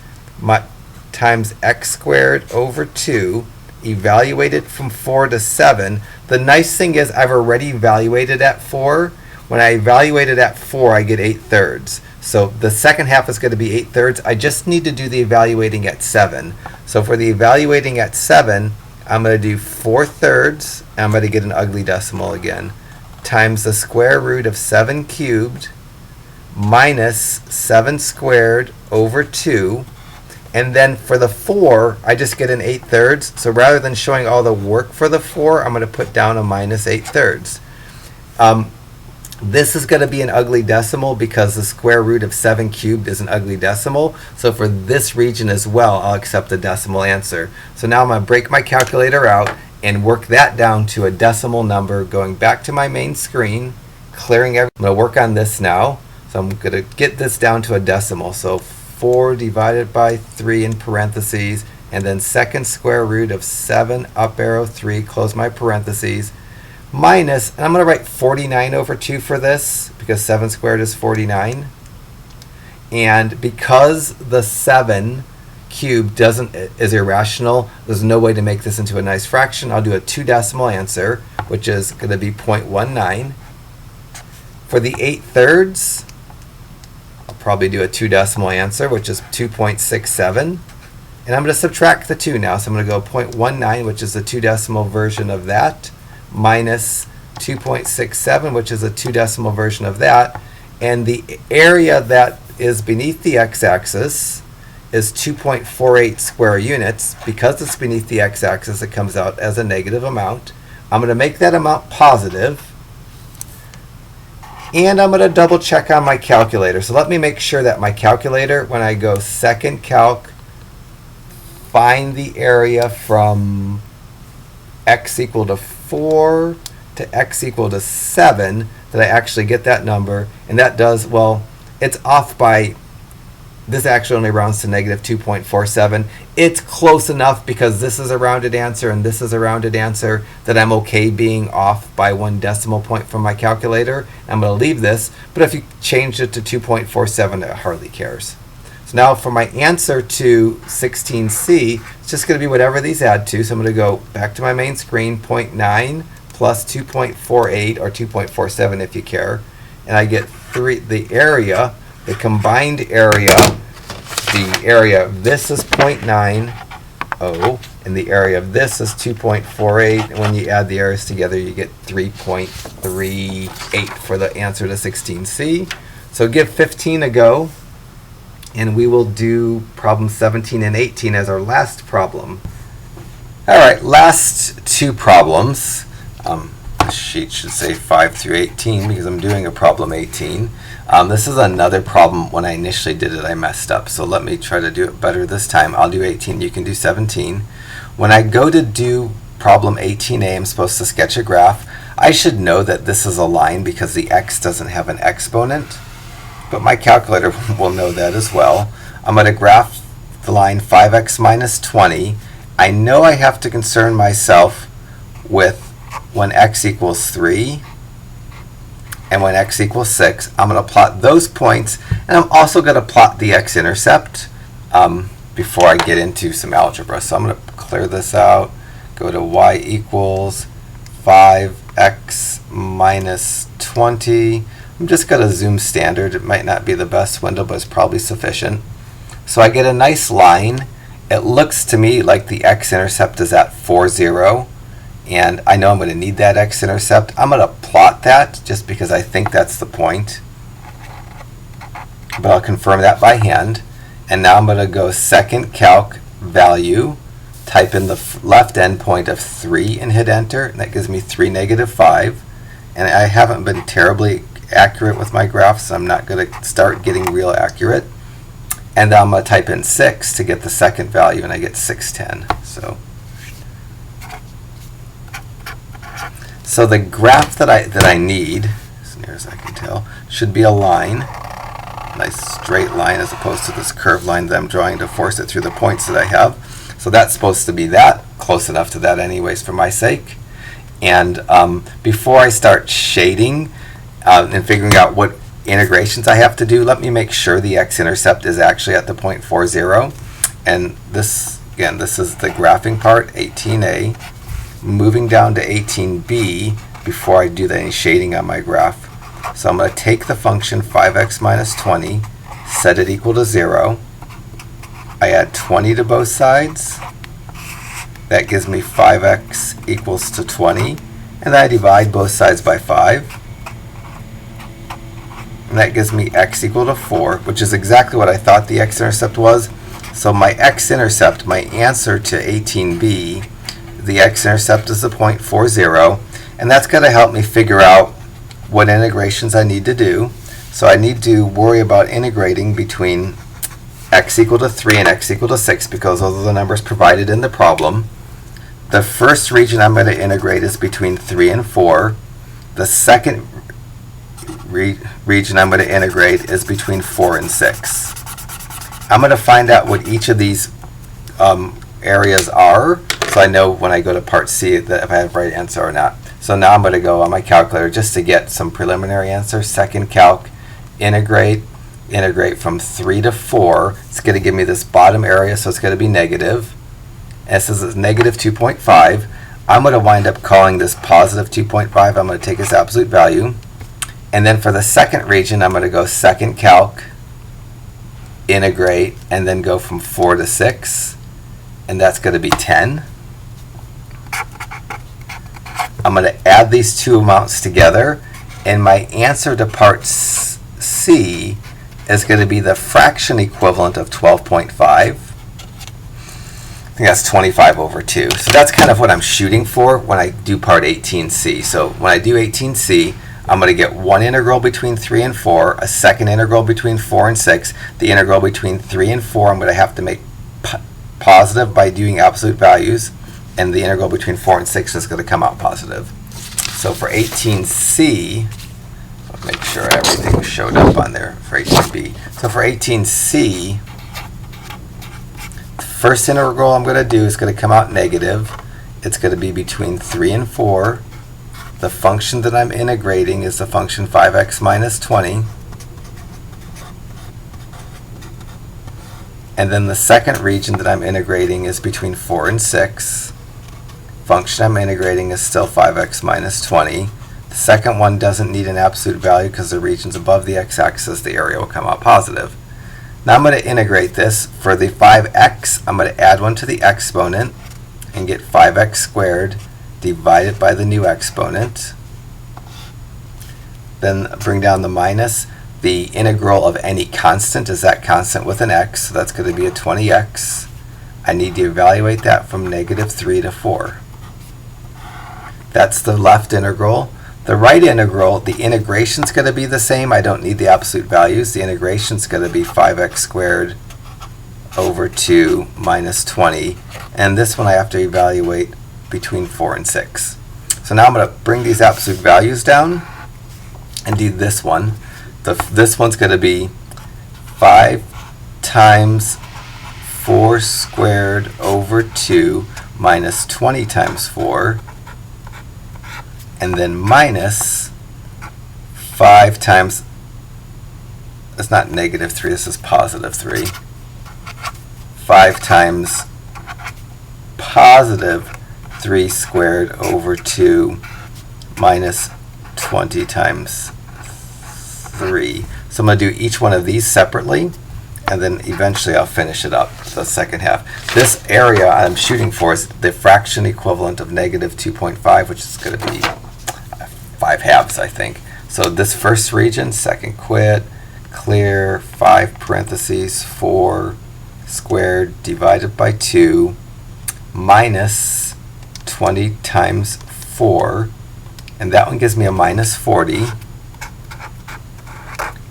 times x squared over 2, evaluated from 4 to 7. The nice thing is I've already evaluated at 4. When I evaluate it at 4, I get 8/3. So the second half is going to be 8/3. I just need to do the evaluating at 7. So for the evaluating at 7, I'm going to do 4/3, and I'm going to get an ugly decimal again, times the square root of 7 cubed minus 7 squared over 2. And then for the 4, I just get an 8/3. So rather than showing all the work for the 4, I'm going to put down a minus 8/3. This is going to be an ugly decimal because the square root of 7 cubed is an ugly decimal. So for this region as well, I'll accept the decimal answer. So now I'm going to break my calculator out and work that down to a decimal number, going back to my main screen, clearing everything. I'm going to work on this now. So I'm going to get this down to a decimal. So 4 divided by 3 in parentheses, and then second square root of 7 up arrow 3, close my parentheses, minus, and I'm going to write 49 over 2 for this because 7 squared is 49. And because the 7 cubed is irrational, there's no way to make this into a nice fraction. I'll do a 2 decimal answer, which is going to be 0.19. For the 8/3, I'll probably do a 2 decimal answer, which is 2.67. And I'm going to subtract the 2 now. So I'm going to go 0.19, which is the 2 decimal version of that, minus 2.67, which is a 2 decimal version of that. And the area that is beneath the x-axis is 2.48 square units. Because it's beneath the x-axis, it comes out as a negative amount. I'm going to make that amount positive. And I'm going to double check on my calculator. So let me make sure that my calculator, when I go second calc, find the area from x equal to 4 to x equal to 7, that I actually get that number. And that does, well, it's off by, this actually only rounds to negative 2.47. It's close enough because this is a rounded answer and this is a rounded answer that I'm okay being off by 1 decimal point from my calculator. I'm going to leave this, but if you change it to 2.47, it hardly cares. So now for my answer to 16C, it's just going to be whatever these add to. So I'm going to go back to my main screen, 0.9 plus 2.48, or 2.47 if you care. And I get the area, the combined area, the area of this is 0.90, and the area of this is 2.48. And when you add the areas together, you get 3.38 for the answer to 16C. So give 15 a go. And we will do problem 17 and 18 as our last problem. All right, last 2 problems. The sheet should say 5 through 18 because I'm doing a problem 18. This is another problem. When I initially did it, I messed up. So let me try to do it better this time. I'll do 18. You can do 17. When I go to do problem 18a, I'm supposed to sketch a graph. I should know that this is a line because the x doesn't have an exponent. But my calculator will know that as well. I'm going to graph the line 5x minus 20. I know I have to concern myself with when x equals 3 and when x equals 6. I'm going to plot those points, and I'm also going to plot the x-intercept before I get into some algebra. So I'm going to clear this out, go to y equals 5x minus 20. I'm just going to zoom standard. It might not be the best window, but it's probably sufficient. So I get a nice line. It looks to me like the x-intercept is at 4, 0. And I know I'm going to need that x-intercept. I'm going to plot that just because I think that's the point. But I'll confirm that by hand. And now I'm going to go second calc value, type in the left endpoint of 3 and hit enter. And that gives me 3, negative 5. And I haven't been terribly accurate with my graphs, so I'm not going to start getting real accurate. And then I'm going to type in 6 to get the second value, and I get 610. So the graph that I need, as near as I can tell, should be a line, a nice straight line, as opposed to this curved line that I'm drawing to force it through the points that I have. So that's supposed to be that. close enough to that anyways for my sake. And before I start shading and figuring out what integrations I have to do, let me make sure the x-intercept is actually at the point 40. And this, again, this is the graphing part, 18a, moving down to 18b before I do any shading on my graph. So I'm going to take the function 5x minus 20, set it equal to 0. I add 20 to both sides. That gives me 5x equals to 20. And then I divide both sides by 5. And that gives me x equal to 4, which is exactly what I thought the x-intercept was. So my x-intercept, my answer to 18b, the x-intercept is the point 40. And that's going to help me figure out what integrations I need to do. So I need to worry about integrating between x equal to 3 and x equal to 6 because those are the numbers provided in the problem. The first region I'm going to integrate is between 3 and 4. The second region I'm going to integrate is between 4 and 6. I'm going to find out what each of these areas are, so I know when I go to part C that if I have the right answer or not. So now I'm going to go on my calculator just to get some preliminary answers. Second calc, integrate from 3 to 4. It's going to give me this bottom area, so it's going to be negative. And it says it's negative 2.5. I'm going to wind up calling this positive 2.5. I'm going to take its absolute value. And then for the second region, I'm going to go second calc, integrate, and then go from 4 to 6. And that's going to be 10. I'm going to add these two amounts together. And my answer to part C is going to be the fraction equivalent of 12.5. I think that's 25 over 2. So that's kind of what I'm shooting for when I do part 18C. So when I do 18C, I'm going to get one integral between 3 and 4, a second integral between 4 and 6. The integral between 3 and 4 I'm going to have to make positive by doing absolute values, and the integral between 4 and 6 is going to come out positive. So for 18C, I'll make sure everything showed up on there for 18B. So for 18C, the first integral I'm going to do is going to come out negative. It's going to be between 3 and 4. The function that I'm integrating is the function 5x minus 20. And then the second region that I'm integrating is between 4 and 6. Function I'm integrating is still 5x minus 20. The second one doesn't need an absolute value because the region's above the x-axis. The area will come out positive. Now I'm going to integrate this. For the 5x, I'm going to add 1 to the exponent and get 5x squared divided by the new exponent. Then bring down the minus. The integral of any constant is that constant with an x, so that's going to be a 20x. I need to evaluate that from negative 3 to 4. That's the left integral. The right integral, the integration is going to be the same. I don't need the absolute values. The integration is going to be 5x squared over 2 minus 20. And this one I have to evaluate between 4 and 6. So now I'm going to bring these absolute values down and do this one. This one's going to be 5 times 4 squared over 2 minus 20 times 4, and then minus 5 times, it's not negative 3, this is positive 3. 5 times positive 3 squared over 2 minus 20 times 3. So I'm going to do each one of these separately, and then eventually I'll finish it up, the second half. This area I'm shooting for is the fraction equivalent of negative 2.5, which is going to be 5 halves, I think. So this first region, second quit, clear, 5 parentheses, 4 squared divided by 2 minus 20 times 4, and that one gives me a minus 40.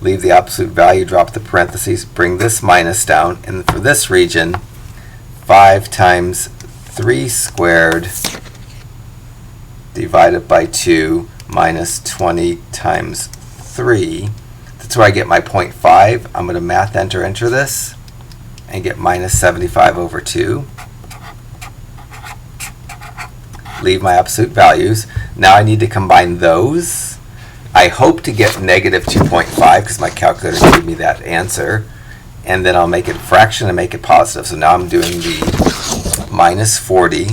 Leave the absolute value, drop the parentheses, bring this minus down, and for this region, 5 times 3 squared divided by 2 minus 20 times 3. That's where I get my 0.5. I'm going to math enter this, and get minus 75 over 2. leave my absolute values. Now I need to combine those. I hope to get negative 2.5 because my calculator gave me that answer. And then I'll make it a fraction and make it positive. So now I'm doing the minus 40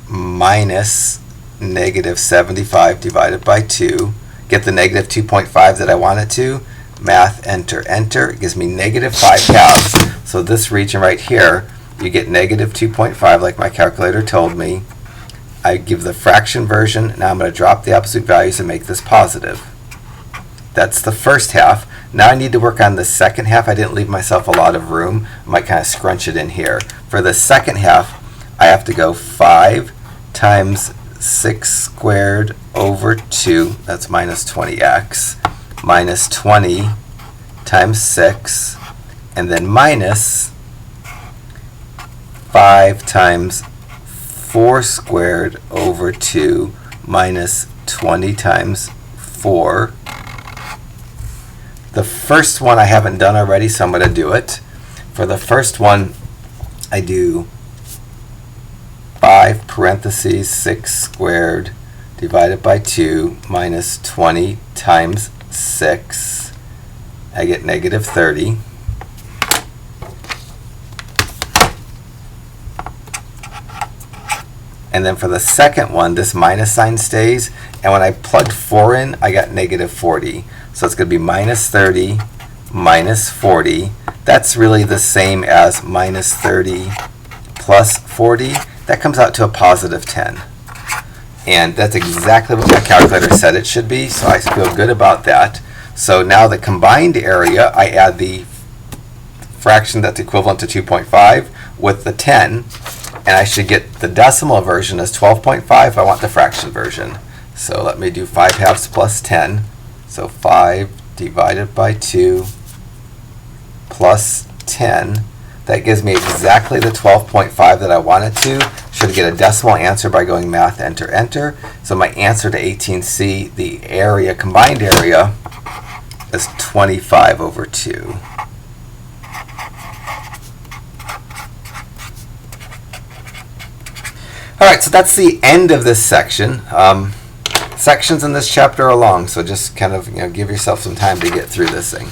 minus negative 75 divided by 2. Get the negative 2.5 that I wanted to. Math, enter, enter. It gives me negative 5 halves. So this region right here, you get negative 2.5 like my calculator told me. I give the fraction version. Now I'm going to drop the absolute values and make this positive. That's the first half. Now I need to work on the second half. I didn't leave myself a lot of room. I might kind of scrunch it in here. For the second half, I have to go 5 times 6 squared over 2. That's minus 20x. Minus 20 times 6. And then minus 5 times 4 squared over 2 minus 20 times 4. The first one I haven't done already, so I'm going to do it. For the first one, I do 5 parentheses 6 squared divided by 2 minus 20 times 6. I get negative 30. And then for the second one, this minus sign stays. And when I plugged 4 in, I got negative 40. So it's going to be minus 30 minus 40. That's really the same as minus 30 plus 40. That comes out to a positive 10. And that's exactly what my calculator said it should be. So I feel good about that. So now the combined area, I add the fraction that's equivalent to 2.5 with the 10. And I should get the decimal version as 12.5 if I want the fraction version. So let me do 5 halves plus 10. So 5 divided by 2 plus 10. That gives me exactly the 12.5 that I wanted to. Should get a decimal answer by going math, enter, enter. So my answer to 18C, the area, combined area, is 25 over 2. Alright, so that's the end of this section. Sections in this chapter are long, so just kind of give yourself some time to get through this thing.